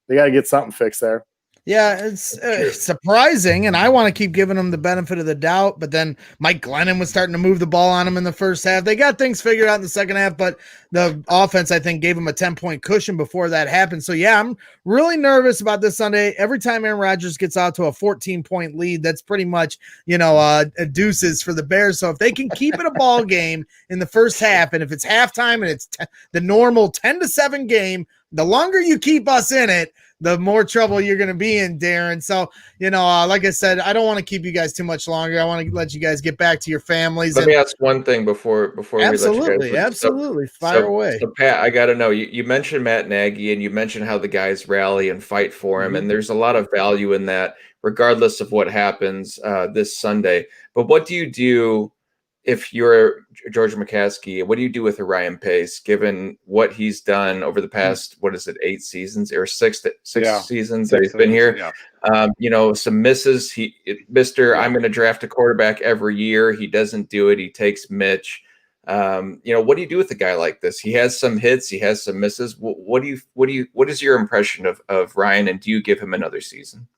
They got to get something fixed there. Yeah, it's surprising, and I want to keep giving them the benefit of the doubt, but then Mike Glennon was starting to move the ball on them in the first half. They got things figured out in the second half, but the offense, I think, gave them a 10-point cushion before that happened. So, yeah, I'm really nervous about this Sunday. Every time Aaron Rodgers gets out to a 14-point lead, that's pretty much, deuces for the Bears. So if they can keep it a ball game in the first half, and if it's halftime and it's the normal 10-7 game, the longer you keep us in it, the more trouble you're going to be in, Darrin. So, like I said, I don't want to keep you guys too much longer. I want to let you guys get back to your families. Let me ask one thing before we let you guys. Absolutely. Fire away. So, Pat, I got to know, you mentioned Matt Nagy, and you mentioned how the guys rally and fight for him, and there's a lot of value in that, regardless of what happens this Sunday. But what do you do if you're George McCaskey? What do you do with Ryan Pace, given what he's done over the past, 8 seasons or six seasons that he's been here? Yeah. Some misses. I'm going to draft a quarterback every year. He doesn't do it. He takes Mitch. What do you do with a guy like this? He has some hits. He has some misses. What is your impression of Ryan, and do you give him another season?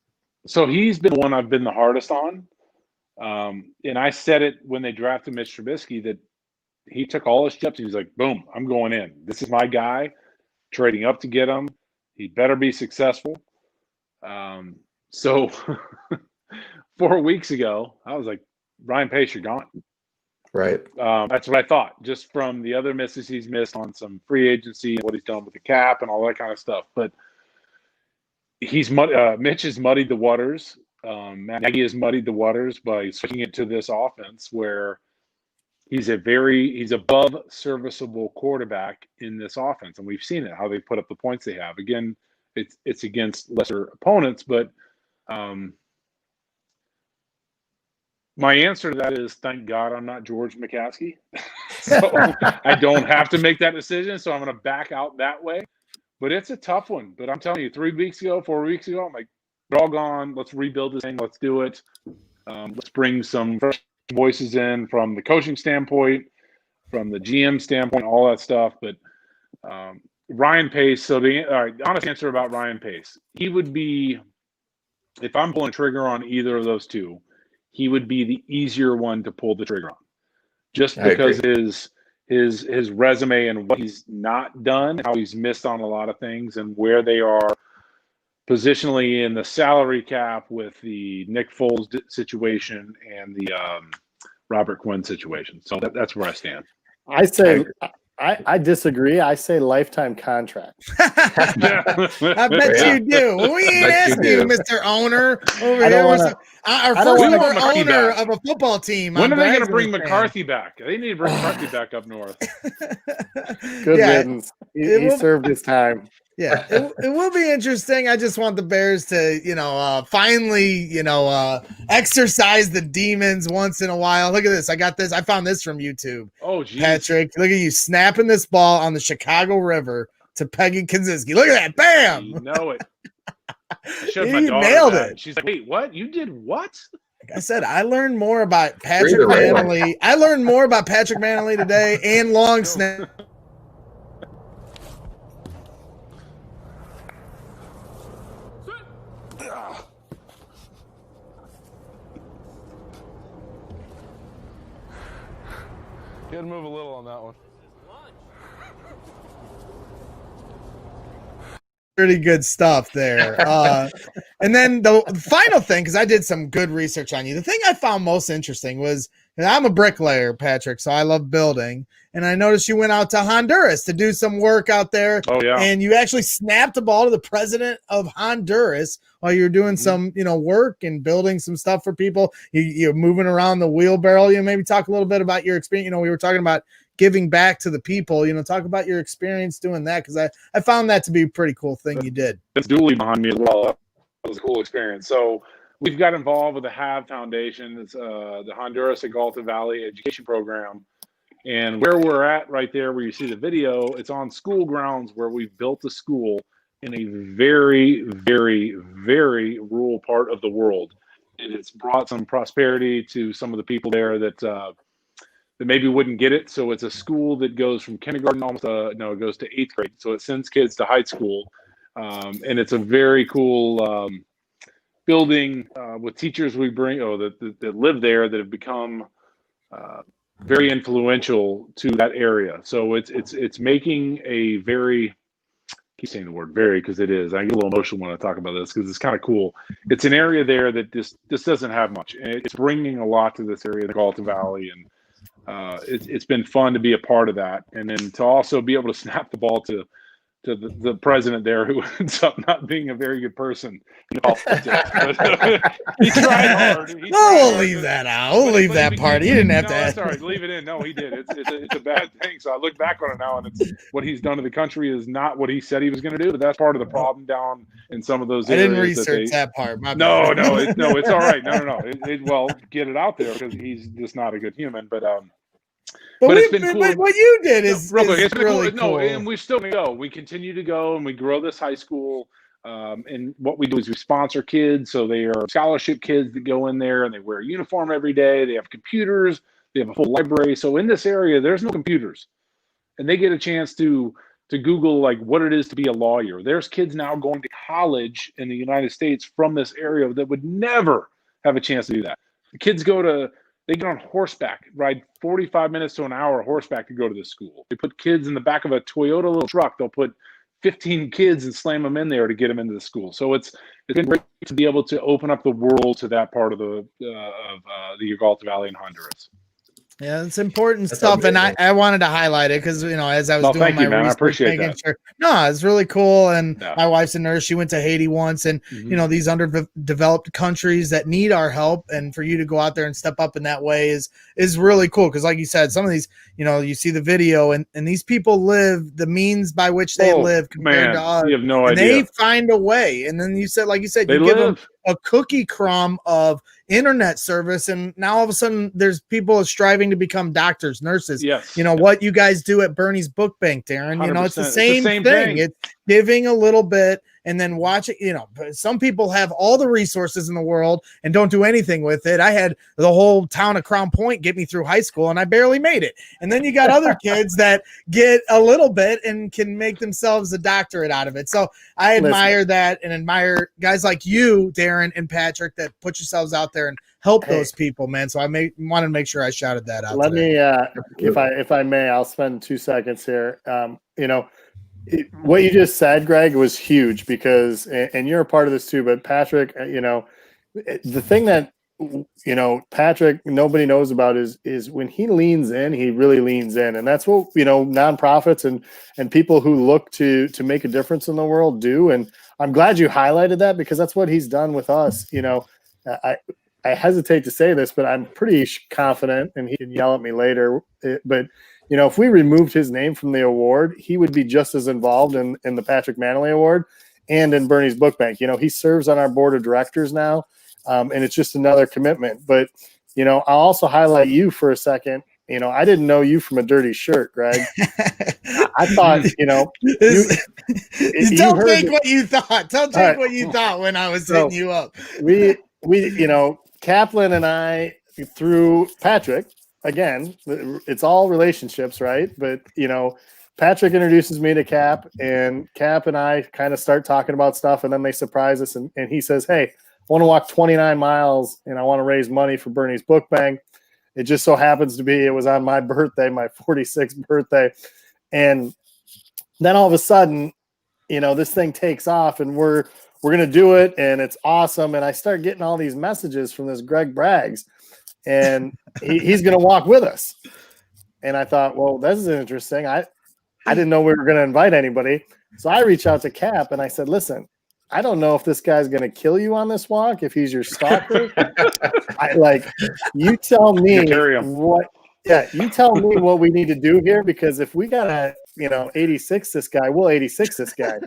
So he's been the one I've been the hardest on. And I said it when they drafted Mitch Trubisky that he took all his chips. He was like, boom, I'm going in. This is my guy, trading up to get him. He better be successful. So 4 weeks ago, I was like, Ryan Pace, you're gone. Right. That's what I thought, just from the other misses he's missed on some free agency, what he's done with the cap and all that kind of stuff. But Mitch has muddied the waters. Nagy has muddied the waters by switching it to this offense where he's above serviceable quarterback in this offense, and we've seen it, how they put up the points they have. Again, it's against lesser opponents, but my answer to that is thank God I'm not George McCaskey, so I don't have to make that decision. So I'm going to back out that way. But it's a tough one. But I'm telling you, 4 weeks ago, I'm like, they're all gone. Let's rebuild this thing. Let's do it. Let's bring some fresh voices in from the coaching standpoint, from the GM standpoint, all that stuff. But Ryan Pace. So the honest answer about Ryan Pace, he would be, if I'm pulling trigger on either of those two, he would be the easier one to pull the trigger on, just because his resume and what he's not done, how he's missed on a lot of things, and where they are positionally in the salary cap with the Nick Foles situation and the Robert Quinn situation. So that's where I stand. I disagree. I say lifetime contract. I bet you do. We ain't asking you, Mr. Owner, over here. Our first owner of a football team. When are they going to bring McCarthy back? They need to bring McCarthy back up north. Good riddance. He served his time. Yeah, it will be interesting. I just want the Bears to, finally, exercise the demons once in a while. Look at this. I got this. I found this from YouTube. Oh, geez. Patrick, look at you snapping this ball on the Chicago River to Peggy Kaczynski. Look at that. Bam. You know it. You nailed it. She's like, wait, what? You did what? Like I said, I learned more about Patrick Mannelly. I learned more about Patrick Mannelly today and long snap. You had to move a little on that one. pretty good stuff there. And then the final thing, because I did some good research on you, the thing I found most interesting was, and I'm a bricklayer, Patrick, so I love building. And I noticed you went out to Honduras to do some work out there. Oh, yeah. And you actually snapped the ball to the president of Honduras while you're doing some, work and building some stuff for people. You're moving around the wheelbarrow. Maybe talk a little bit about your experience. We were talking about giving back to the people. Talk about your experience doing that, because I found that to be a pretty cool thing you did. It's dually behind me as well. That was a cool experience. So we've got involved with the HAV Foundation. It's the Honduras and Galta Valley Education Program. And where we're at right there, where you see the video, it's on school grounds where we've built a school in a very, very, very rural part of the world. And it's brought some prosperity to some of the people there that maybe wouldn't get it. So it's a school that goes from kindergarten it goes to 8th grade. So it sends kids to high school. And it's a very cool building with teachers we bring that live there that have become very influential to that area. So it's making a very, I keep saying the word very because it is. I get a little emotional when I talk about this because it's kind of cool. It's an area there that this doesn't have much. And it's bringing a lot to this area, the Galta Valley, and it's been fun to be a part of that. And then to also be able to snap the ball to the president there, who ends up not being a very good person. He tried hard. We'll leave that out. We'll leave that part. He didn't have to ask. Sorry, leave it in. No, he did. It's a bad thing. So I look back on it now, and it's what he's done to the country is not what he said he was going to do. But that's part of the problem down in some of those areas. I didn't research that part. My no, bad. no, it's all right. No. Well, get it out there because he's just not a good human. But it's been cool. What you did is it's been really cool. cool. No, and we still go. We continue to go, and we grow this high school. And what we do is we sponsor kids. So they are scholarship kids that go in there, and they wear a uniform every day. They have computers. They have a full library. So in this area, there's no computers. And they get a chance to Google like what it is to be a lawyer. There's kids now going to college in the United States from this area that would never have a chance to do that. The kids they get on horseback, ride 45 minutes to an hour horseback to go to this school. They put kids in the back of a Toyota little truck. They'll put 15 kids and slam them in there to get them into the school. So it's been great to be able to open up the world to that part of the Galta Valley in Honduras. Yeah, it's important stuff, and I wanted to highlight it because as I was doing my research, I appreciate that. Sure. No, it's really cool. And my wife's a nurse; she went to Haiti once, and these underdeveloped countries that need our help, and for you to go out there and step up in that way is really cool. Because, like you said, some of these, you see the video, and these people live the means by which they live compared to us. You have no idea. They find a way, and then you said, you give them a cookie crumb of internet service, and now all of a sudden there's people striving to become doctors, nurses. Yes. What you guys do at Bernie's Book Bank, Darrin, it's the same thing. It's giving a little bit and then watching. Some people have all the resources in the world and don't do anything with it. I had the whole town of Crown Point get me through high school and I barely made it. And then you got other kids that get a little bit and can make themselves a doctorate out of it. So I admire that and admire guys like you, Darrin and Patrick, that put yourselves out there and help those people, man. So I wanted to make sure I shouted that out. Let me, if I may, I'll spend 2 seconds here. What you just said, Greg, was huge because, and you're a part of this too, but Patrick, the thing that, Patrick, nobody knows about is when he leans in, he really leans in. And that's what, nonprofits and people who look to make a difference in the world do. And I'm glad you highlighted that because that's what he's done with us. I hesitate to say this, but I'm pretty confident, and he can yell at me later, but if we removed his name from the award, he would be just as involved in the Patrick Mannelly Award and in Bernie's Book Bank. He serves on our board of directors now, and it's just another commitment. But, I'll also highlight you for a second. I didn't know you from a dirty shirt, Greg. I thought, don't take what you thought. Don't take what you thought when I was hitting you up. We Kaplan and I, through Patrick, again, it's all relationships, right? But, Patrick introduces me to Cap, and Cap and I kind of start talking about stuff, and then they surprise us, and he says, hey, I want to walk 29 miles, and I want to raise money for Bernie's Book Bank. It just so happens to be it was on my birthday, my 46th birthday. And then all of a sudden, this thing takes off and we're going to do it and it's awesome. And I start getting all these messages from this Greg Braggs and he's going to walk with us. And I thought, well, this is interesting. I didn't know we were going to invite anybody. So I reached out to Cap and I said, listen, I don't know if this guy's going to kill you on this walk, if he's your stalker. You tell me what we need to do here, because if we got to, 86 this guy, we'll 86 this guy.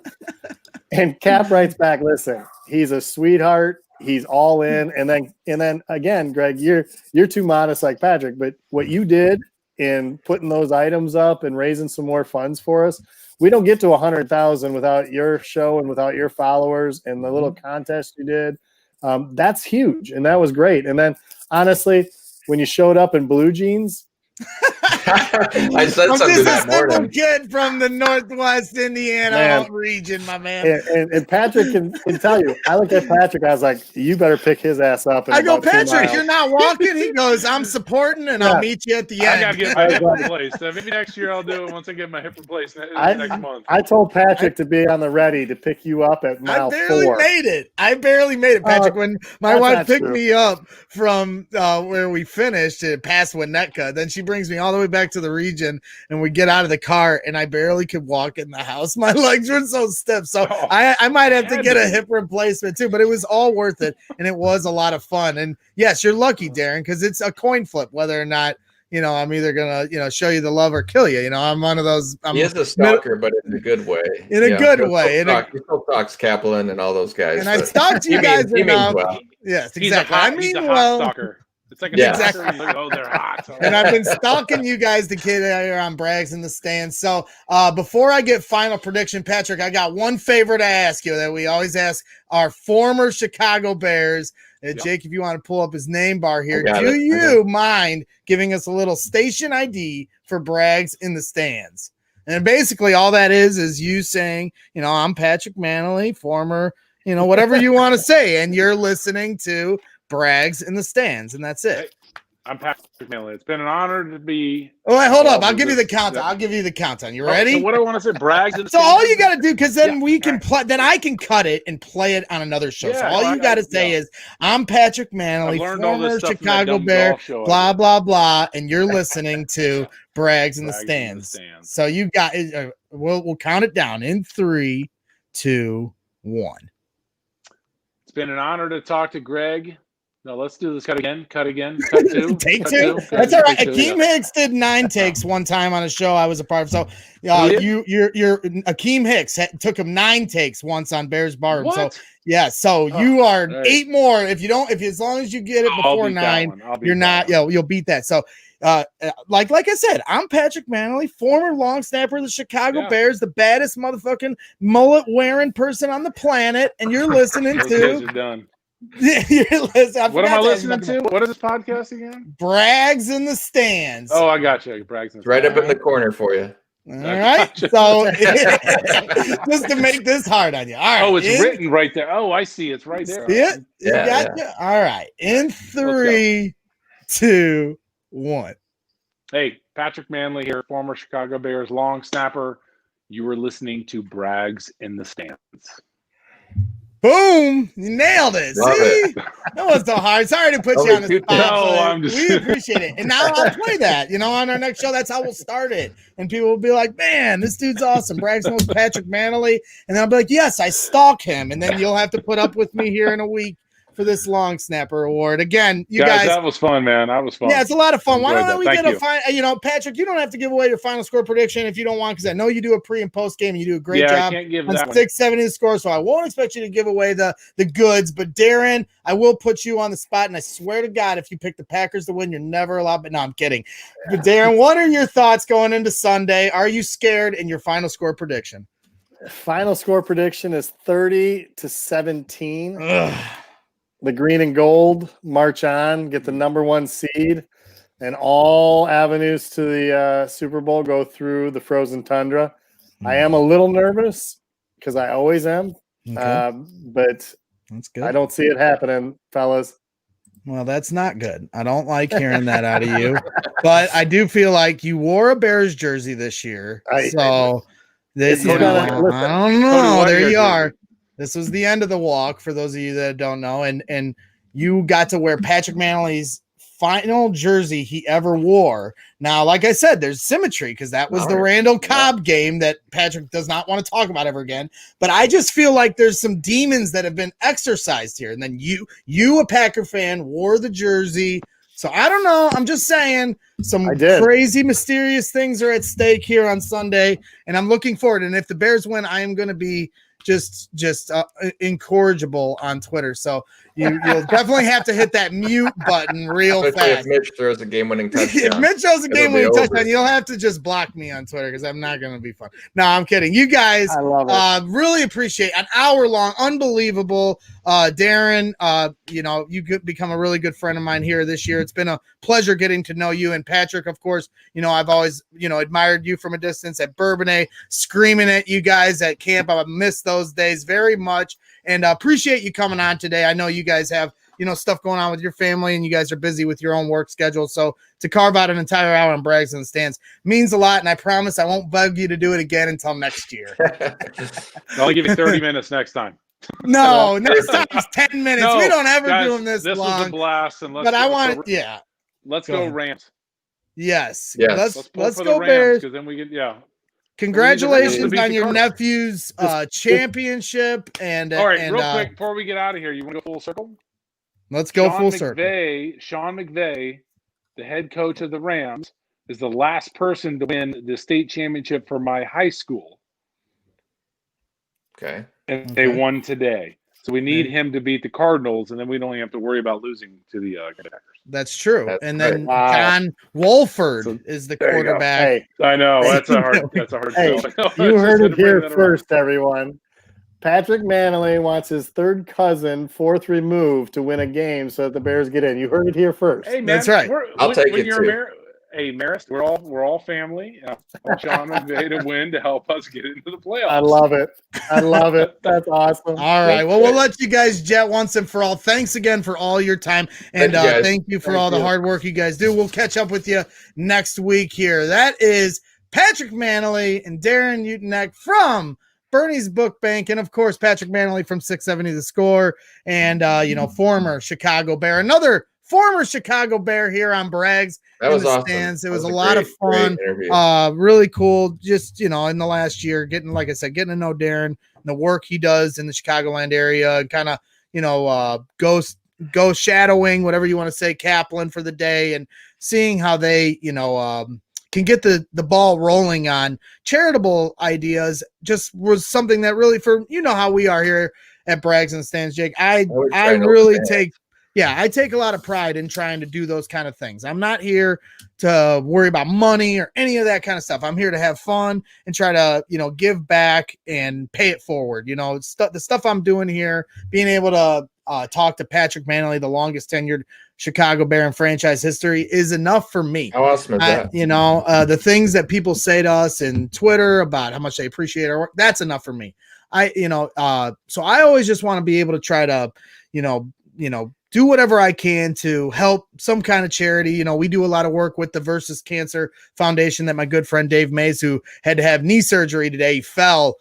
And Cap writes back, listen, he's a sweetheart. He's all in. And then again, Greg, you're too modest like Patrick, but what you did in putting those items up and raising some more funds for us, we don't get to 100,000 without your show and without your followers and the little contest you did. That's huge. And that was great. And then honestly, when you showed up in blue jeans, I said something that morning. Kid from the Northwest Indiana region, my man. And Patrick can tell you. I looked at Patrick. I was like, "You better pick his ass up." I go, Patrick, you're not walking. He goes, "I'm supporting, and I'll meet you at the end." I gotta get my hip replaced. Maybe next year I'll do it once I get my hip replaced next month. I told Patrick to be on the ready to pick you up at mile 4. I barely made it, Patrick. When my wife picked me up from where we finished past Winnetka, then she brings me all the way back to the region, and we get out of the car, and I barely could walk in the house. My legs were so stiff. So I might have to get a hip replacement too, but it was all worth it, and it was a lot of fun. And yes, you're lucky, Darrin, because it's a coin flip whether or not I'm either gonna show you the love or kill you. I'm one of those. He is a stalker, but in a good way. In a good way. He still talks Kaplan and all those guys. And I stalked you guys enough. Well. Yes, exactly. He's a hot stalker. It's like exactly. They're hot. And I've been stalking you guys to get here on Braggs in the Stands. So before I get final prediction, Patrick, I got one favor to ask you that we always ask our former Chicago Bears. Jake, if you want to pull up his name bar here, do you mind giving us a little station ID for Braggs in the Stands? And basically all that is you saying, I'm Patrick Mannelly, former, whatever you want to say, and you're listening to Braggs in the Stands, and that's it. I'm Patrick Mannelly. It's been an honor to be. Oh, wait, hold up. I'll give you the countdown. I'll give you the countdown. You ready? So what I want to say, Braggs in the So Stands. all you got to do, because then we can play. Then I can cut it and play it on another show. So all you got to say is, "I'm Patrick Mannelly, former Chicago Bear, blah blah blah," and you're listening to Braggs in the Stands. So you got. We'll count it down in 3, 2, 1. It's been an honor to talk to Greg. No, let's do this. Cut again. Cut 2. Take 2. That's all right. Akeem Hicks did 9 takes one time on a show I was a part of. So you're Akeem Hicks took him 9 takes once on Bears Bar. So you are 8 more. As long as you get it before 9, you're not. You'll beat that. So like I said, I'm Patrick Mannelly, former long snapper of the Chicago Bears, the baddest motherfucking mullet wearing person on the planet, and you're listening to. What am I listening to? What is this podcast again? Braggs in the Stands. Oh, I got you. Braggs in the Stands. Right up in the corner for you. All right. So just to make this hard on you. All right. Oh, it's written right there. Oh, I see. It's right there. Yeah. All right. In 3, 2, 1. Hey, Patrick Mannelly here, former Chicago Bears long snapper. You were listening to Braggs in the Stands. Boom! You nailed it. Love See? It. That wasn't so hard. Sorry to put you on the spot. No, we appreciate it. And now I'll play that. On our next show, that's how we'll start it. And people will be like, man, this dude's awesome. Braggs knows Patrick Mannelly. And I'll be like, yes, I stalk him. And then you'll have to put up with me here in a week for this long snapper award. Again, you guys, that was fun, man. That was fun. Yeah, it's a lot of fun. Why don't we get a final? Patrick, you don't have to give away your final score prediction if you don't want, because I know you do a pre and post game and you do a great job. I can't give on that 670 score, so I won't expect you to give away the goods. But Darrin, I will put you on the spot, and I swear to God, if you pick the Packers to win, you're never allowed. But no, I'm kidding. But Darrin, what are your thoughts going into Sunday? Are you scared? In your final score prediction? Final score prediction is 30-17. The green and gold march on, get the number 1 seed, and all avenues to the Super Bowl go through the frozen tundra. I am a little nervous because I always am, but that's good. I don't see it happening, fellas. Well, that's not good. I don't like hearing that out of you, but I do feel like you wore a Bears jersey this year. This is Cody I White. don't know. Cody White There you jersey. are. This was the end of the walk for those of you that don't know, and you got to wear Patrick Mannelly's final jersey he ever wore. Now, like I said, there's symmetry because that was the Randall Cobb game that Patrick does not want to talk about ever again. But I just feel like there's some demons that have been exorcised here. And then you, a Packer fan, wore the jersey. So I don't know. I'm just saying some crazy, mysterious things are at stake here on Sunday, and I'm looking forward. And if the Bears win, I am going to be just incorrigible on Twitter. So you'll definitely have to hit that mute button real fast. If Mitch throws a game-winning touchdown. If Mitch throws a game-winning touchdown, you'll have to just block me on Twitter because I'm not going to be fun. No, I'm kidding. You guys, I love it. Really appreciate an hour-long, unbelievable. Darrin, you could become a really good friend of mine here this year. It's been a pleasure getting to know you. And Patrick, of course, I've always, admired you from a distance at Bourbonnais, screaming at you guys at camp. I've missed those days very much, and appreciate you coming on today. I know you guys have stuff going on with your family, and you guys are busy with your own work schedule, so to carve out an entire hour on Brags in the Stands means a lot, and I promise I won't bug you to do it again until next year. I'll give you 30 minutes next time. No, next time's 10 minutes. No, we don't ever guys, do them this long. This was a blast, and let's go Rams. Yes. Yes. Let's for go the Rams, Bears. because then we get Congratulations on your nephew's championship. And all right, real quick before we get out of here, you want to go full circle? Let's go full circle. Sean McVay, the head coach of the Rams, is the last person to win the state championship for my high school. Okay. And they won today. So we need him to beat the Cardinals, and then we don't even have to worry about losing to the Packers. That's true. Then John Wolford is the quarterback. Hey, I know. That's a hard hey, you heard it here first, everyone. Patrick Mannelly wants his third cousin, fourth remove, to win a game so that the Bears get in. You heard it here first. Hey, man, that's right. I'll take it too. Hey, Marist, we're all family. I want Sean McVay to win to help us get into the playoffs. I love it. That's awesome. All right. Well, we'll let you guys jet once and for all. Thanks again for all your time. And thank you for all the hard work you guys do. We'll catch up with you next week here. That is Patrick Mannelly and Darrin Utynek from Bernie's Book Bank, and of course Patrick Mannelly from 670 The Score, and former Chicago Bear, another former Chicago Bear here on Brags. That was awesome. Stands. It was a lot of fun. Really cool. Just in the last year, getting to know Darrin and the work he does in the Chicagoland area, and kind of go shadowing, whatever you want to say, Kaplan for the day, and seeing how they can get the ball rolling on charitable ideas just was something that really, for how we are here at Brags in the Stands, Jake, I really take a lot of pride in trying to do those kind of things. I'm not here to worry about money or any of that kind of stuff. I'm here to have fun and try to give back and pay it forward. The stuff I'm doing here, being able to talk to Patrick Mannelly, the longest tenured Chicago Bear in franchise history, is enough for me. How awesome is that? The things that people say to us in Twitter about how much they appreciate our work, that's enough for me. So I always just want to be able to try to, do whatever I can to help some kind of charity. We do a lot of work with the Versus Cancer Foundation that my good friend Dave Mays, who had to have knee surgery today, fell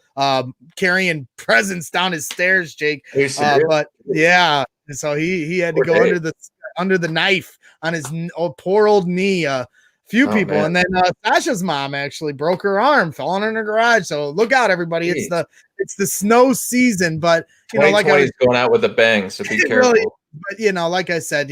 carrying presents down his stairs, Jake. But yeah, so he had to go under the knife on his poor old knee. Few people, man. And then Sasha's mom actually broke her arm, fell in her garage. So look out, everybody! Jeez. It's the snow season, but like I was going out with a bang, so be careful. Really, but like I said,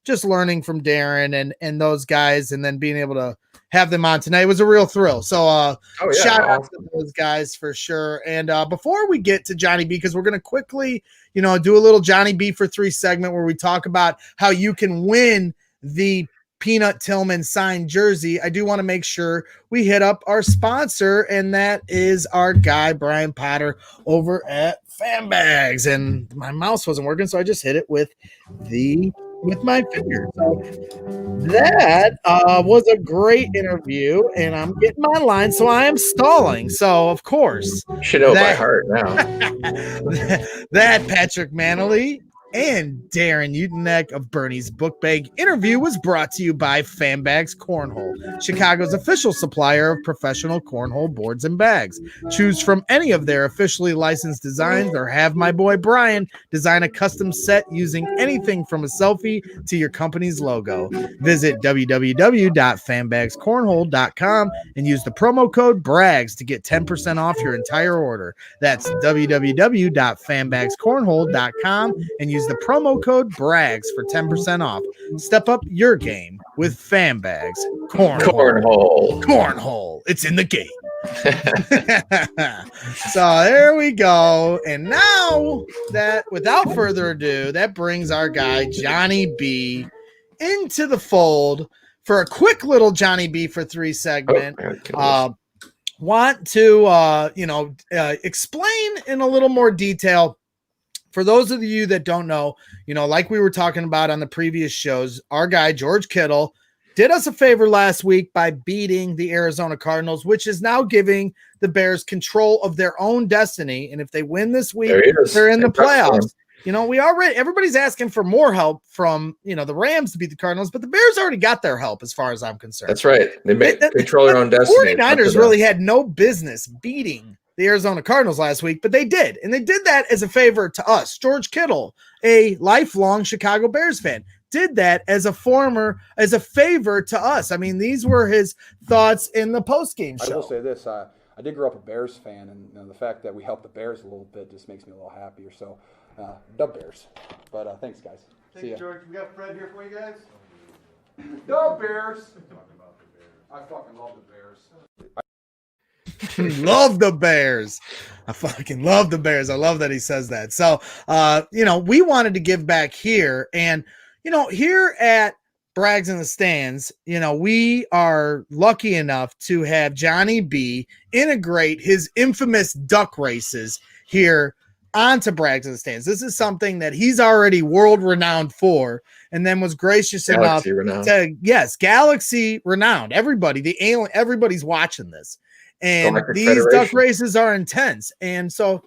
just learning from Darrin and those guys, and then being able to have them on tonight was a real thrill. So shout out to those guys for sure. And before we get to Johnny B, because we're going to quickly, do a little Johnny B for 3 segment where we talk about how you can win the Peanut Tillman signed jersey, I do want to make sure we hit up our sponsor, and that is our guy Brian Potter over at Fan Bags. And my mouse wasn't working, so I just hit it with my finger. So that was a great interview, and I'm getting my line, so I am stalling. So of course, you should know by heart now. that Patrick Mannelly and Darrin Utynek of Bernie's Book Bag. Interview was brought to you by Fanbags Cornhole, Chicago's official supplier of professional cornhole boards and bags. Choose from any of their officially licensed designs or have my boy Brian design a custom set using anything from a selfie to your company's logo. Visit www.fanbagscornhole.com and use the promo code BRAGS to get 10% off your entire order. That's www.fanbagscornhole.com and use the promo code BRAGS for 10% off. Step up your game with Fanbags Cornhole. Cornhole. It's in the game. So there we go. And now that, without further ado, that brings our guy Johnny B into the fold for a quick little Johnny B for 3 segment. Want to explain in a little more detail for those of you that don't know, like we were talking about on the previous shows, our guy George Kittle did us a favor last week by beating the Arizona Cardinals, which is now giving the Bears control of their own destiny. And if they win this week, they're in the playoffs. Everybody's asking for more help from, the Rams to beat the Cardinals, but the Bears already got their help as far as I'm concerned. That's right. They control their own destiny. 49ers really had no business beating the Arizona Cardinals last week, but they did. And they did that as a favor to us. George Kittle, a lifelong Chicago Bears fan, did that as a favor to us. I mean, these were his thoughts in the postgame show. I will say this. I did grow up a Bears fan, and the fact that we helped the Bears a little bit just makes me a little happier. So, dub Bears. But thanks, guys. See ya. George. We got Fred here for you guys. Dub Bears. I fucking love the Bears. Love the Bears. I fucking love the Bears. I love that he says that. So, we wanted to give back here. And, here at Brags in the Stands, we are lucky enough to have Johnny B integrate his infamous duck races here onto Brags in the Stands. This is something that he's already world renowned for, and then was gracious enough to, galaxy renowned. Everybody's watching this. And these duck races are intense. And so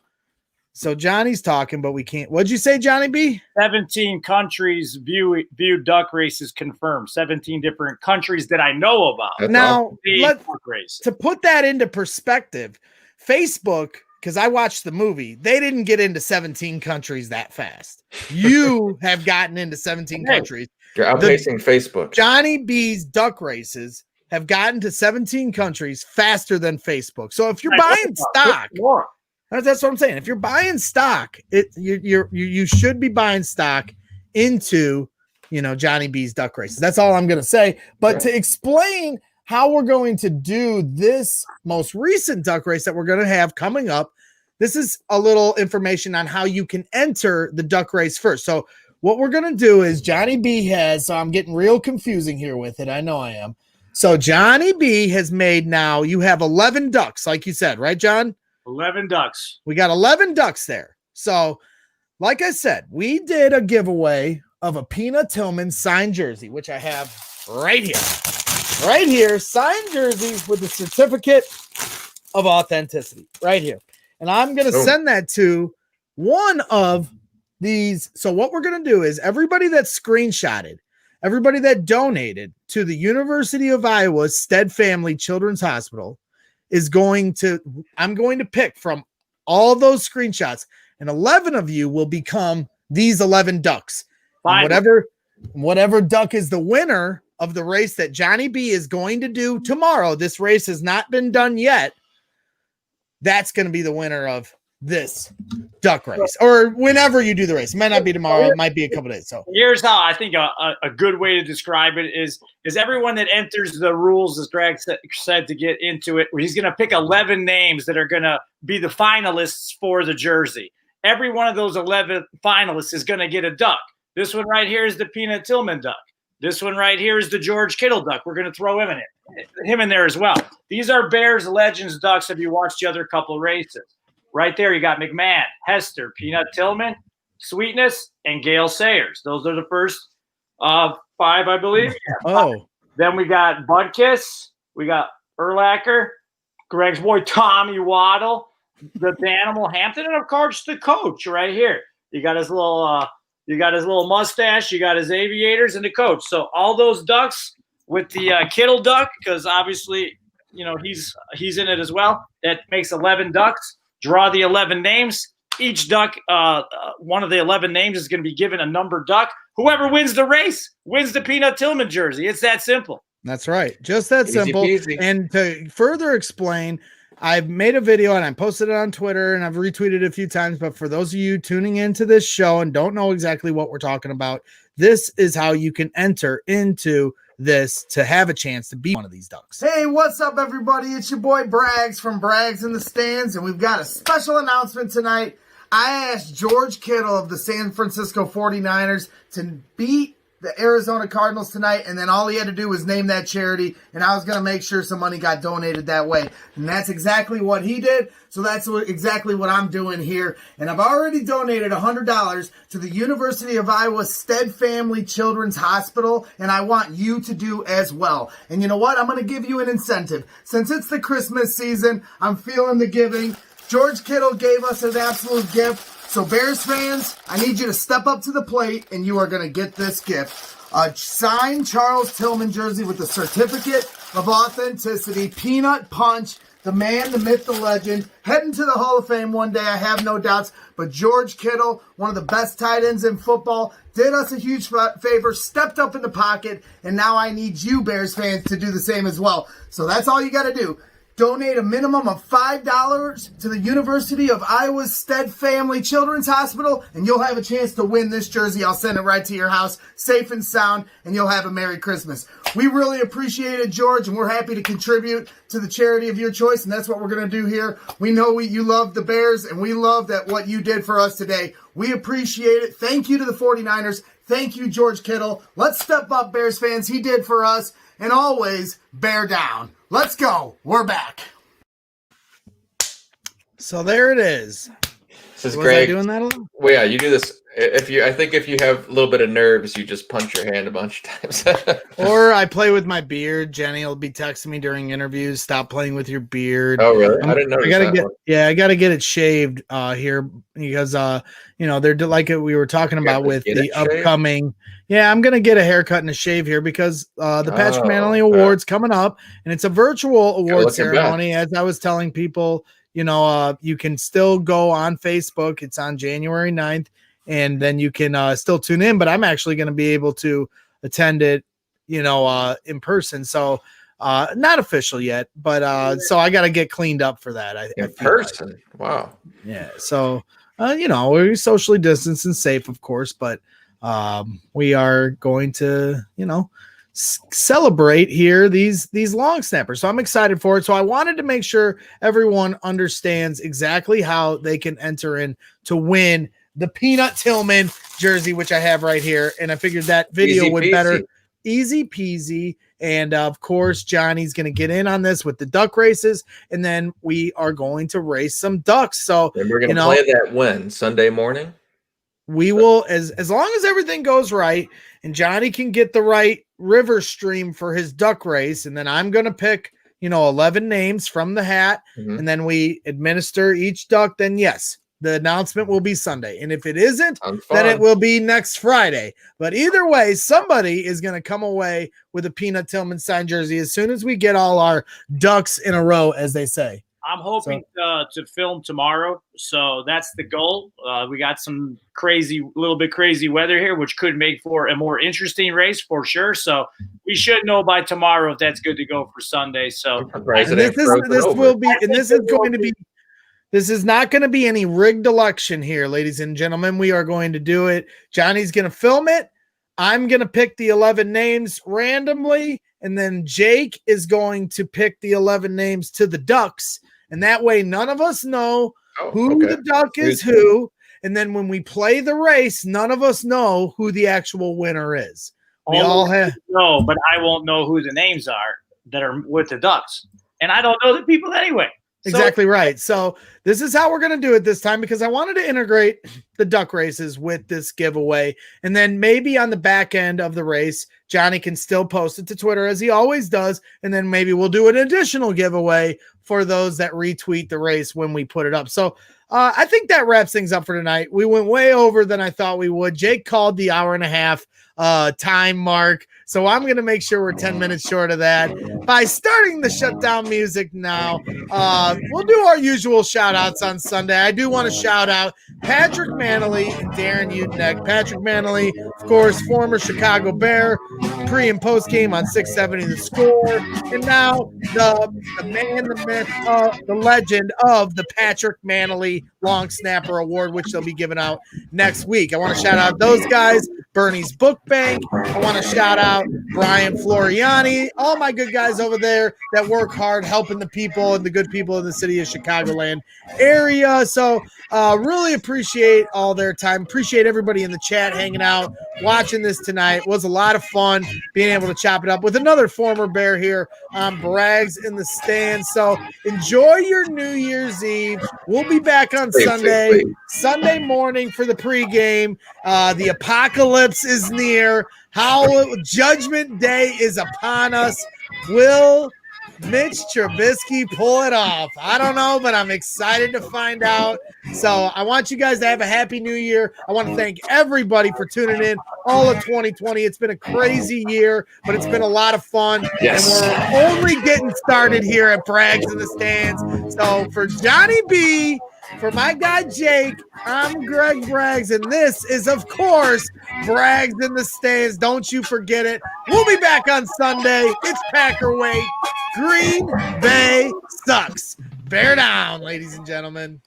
Johnny's talking, but we can't. What'd you say, Johnny B? 17 countries view duck races confirmed. 17 different countries that I know about. Now, to put that into perspective, Facebook, because I watched the movie, they didn't get into 17 countries that fast. You have gotten into 17 countries. You're outpacing Facebook. Johnny B's duck races have gotten to 17 countries faster than Facebook. So if you're buying stock, that's what I'm saying. If you're buying stock, you should be buying stock into, Johnny B's duck races. That's all I'm going to say. But to explain how we're going to do this most recent duck race that we're going to have coming up, this is a little information on how you can enter the duck race first. So what we're going to do is Johnny B has, so I'm getting real confusing here with it. I know I am. So Johnny B has made now, you have 11 ducks, like you said, right, John? 11 ducks. We got 11 ducks there. So, like I said, we did a giveaway of a Peanut Tillman signed jersey, which I have right here. Right here, signed jersey with the certificate of authenticity. Right here. And I'm going to send that to one of these. So what we're going to do is everybody that screenshotted, everybody that donated to the University of Iowa Stead Family Children's Hospital I'm going to pick from all those screenshots, and 11 of you will become these 11 ducks. Whatever duck is the winner of the race that Johnny B is going to do tomorrow. This race has not been done yet. That's going to be the winner of this duck race, or whenever you do the race. It might not be tomorrow. It might be a couple days. So here's how I think a good way to describe it is everyone that enters the rules, as Greg said, to get into it, where he's going to pick 11 names that are going to be the finalists for the jersey. Every one of those 11 finalists is going to get a duck. This one right here is the Peanut Tillman duck. This one right here is the George Kittle duck. We're going to throw him in there as well. These are Bears Legends ducks. Have you watched the other couple races? Right there, you got McMahon, Hester, Peanut Tillman, Sweetness, and Gale Sayers. Those are the first 5, I believe. Oh. Then we got Budkiss. We got Urlacher, Greg's boy Tommy Waddle, the Animal Hampton, and of course the coach right here. You got his little You got his little mustache. You got his aviators and the coach. So all those ducks with the Kittle duck, because obviously, he's in it as well. That makes 11 ducks. Draw the 11 names. Each duck, one of the 11 names is going to be given a numbered duck. Whoever wins the race wins the Peanut Tillman jersey. It's that simple. That's right. Just that simple. Peasy. And to further explain, I've made a video and I posted it on Twitter and I've retweeted it a few times. But for those of you tuning into this show and don't know exactly what we're talking about, this is how you can enter into this to have a chance to be one of these ducks. Hey, what's up, everybody? It's your boy Braggs from Braggs in the Stands, and we've got a special announcement tonight. I asked George Kittle of the San Francisco 49ers to beat the Arizona Cardinals tonight, and then all he had to do was name that charity, and I was going to make sure some money got donated that way. And that's exactly what he did, so that's exactly what I'm doing here. And I've already donated $100 to the University of Iowa Stead Family Children's Hospital, and I want you to do as well. And you know what? I'm going to give you an incentive. Since it's the Christmas season, I'm feeling the giving. George Kittle gave us an absolute gift. So Bears fans, I need you to step up to the plate, and you are going to get this gift. A signed Charles Tillman jersey with a certificate of authenticity, Peanut Punch, the man, the myth, the legend, heading to the Hall of Fame one day, I have no doubts. But George Kittle, one of the best tight ends in football, did us a huge favor, stepped up in the pocket, and now I need you, Bears fans, to do the same as well. So that's all you got to do. Donate a minimum of $5 to the University of Iowa's Stead Family Children's Hospital, and you'll have a chance to win this jersey. I'll send it right to your house, safe and sound, and you'll have a Merry Christmas. We really appreciate it, George, and we're happy to contribute to the charity of your choice, and that's what we're going to do here. We know you love the Bears, and we love that what you did for us today. We appreciate it. Thank you to the 49ers. Thank you, George Kittle. Let's step up, Bears fans. He did for us, and always bear down. Let's go. We're back. So there it is. This is Was great. I doing that a little? Well, yeah, you do this. I think if you have a little bit of nerves, you just punch your hand a bunch of times. Or I play with my beard. Jenny will be texting me during interviews. Stop playing with your beard. Oh, really? I didn't know. I gotta get it shaved here because they're like we were talking about with the upcoming. Yeah, I'm gonna get a haircut and a shave here because the Patrick Mannelly Award's coming up, and it's a virtual award ceremony. As I was telling people, you can still go on Facebook. It's on January 9th. And then you can still tune in, but I'm actually going to be able to attend it, in person. So not official yet, but so I got to get cleaned up for that. In person. Like. Wow. Yeah. So, we're socially distanced and safe, of course, but we are going to, celebrate here these long snappers. So I'm excited for it. So I wanted to make sure everyone understands exactly how they can enter in to win the Peanut Tillman jersey, which I have right here. And I figured that video would better. Easy peasy. And of course, Johnny's going to get in on this with the duck races. And then we are going to race some ducks. So and we're going to play that when? Sunday morning? We will, as long as everything goes right and Johnny can get the right river stream for his duck race. And then I'm going to pick, 11 names from the hat. Mm-hmm. And then we administer each duck. Then yes. The announcement will be Sunday. And if it isn't, then it will be next Friday. But either way, somebody is going to come away with a Peanut Tillman signed jersey as soon as we get all our ducks in a row, as they say. I'm hoping to film tomorrow. So that's the goal. We got some little bit crazy weather here, which could make for a more interesting race for sure. So we should know by tomorrow if that's good to go for Sunday. So This is not going to be any rigged election here, ladies and gentlemen. We are going to do it. Johnny's going to film it. I'm going to pick the 11 names randomly, and then Jake is going to pick the 11 names to the ducks. And that way, none of us know who the duck is who. And then when we play the race, none of us know who the actual winner is. We all have but I won't know who the names are that are with the ducks. And I don't know the people anyway. Exactly right. So this is how we're going to do it this time, because I wanted to integrate the duck races with this giveaway. And then maybe on the back end of the race, Johnny can still post it to Twitter as he always does. And then maybe we'll do an additional giveaway for those that retweet the race when we put it up. So I think that wraps things up for tonight. We went way over than I thought we would. Jake called the hour and a half time mark. So I'm going to make sure we're 10 minutes short of that by starting the shutdown music now. We'll do our usual shout outs on Sunday. I do want to shout out Patrick Mannelly and Darrin Utynek. Patrick Mannelly, of course, former Chicago Bear, pre and post game on 670 The Score. And now the man, the myth, the legend of the Patrick Mannelly Long Snapper Award, which they'll be giving out next week. I want to shout out those guys, Bernie's Book Bank. I want to shout out Brian Floriani, all my good guys over there that work hard helping the people and the good people in the city of Chicagoland area. So really appreciate all their time. Appreciate everybody in the chat hanging out, watching this tonight. It was a lot of fun being able to chop it up with another former Bear here on Brags in the Stands. So enjoy your New Year's Eve. We'll be back on Sunday morning for the pregame. The apocalypse is near. Judgment Day is upon us. Will Mitch Trubisky pull it off? I don't know, but I'm excited to find out. So I want you guys to have a happy new year. I want to thank everybody for tuning in all of 2020. It's been a crazy year, but it's been a lot of fun. Yes. And we're only getting started here at Brags in the Stands. So for Johnny B, for my guy Jake, I'm Greg Braggs, and this is, of course, Brags in the Stands. Don't you forget it. We'll be back on Sunday. It's Packer Week. Green Bay sucks. Bear down, ladies and gentlemen.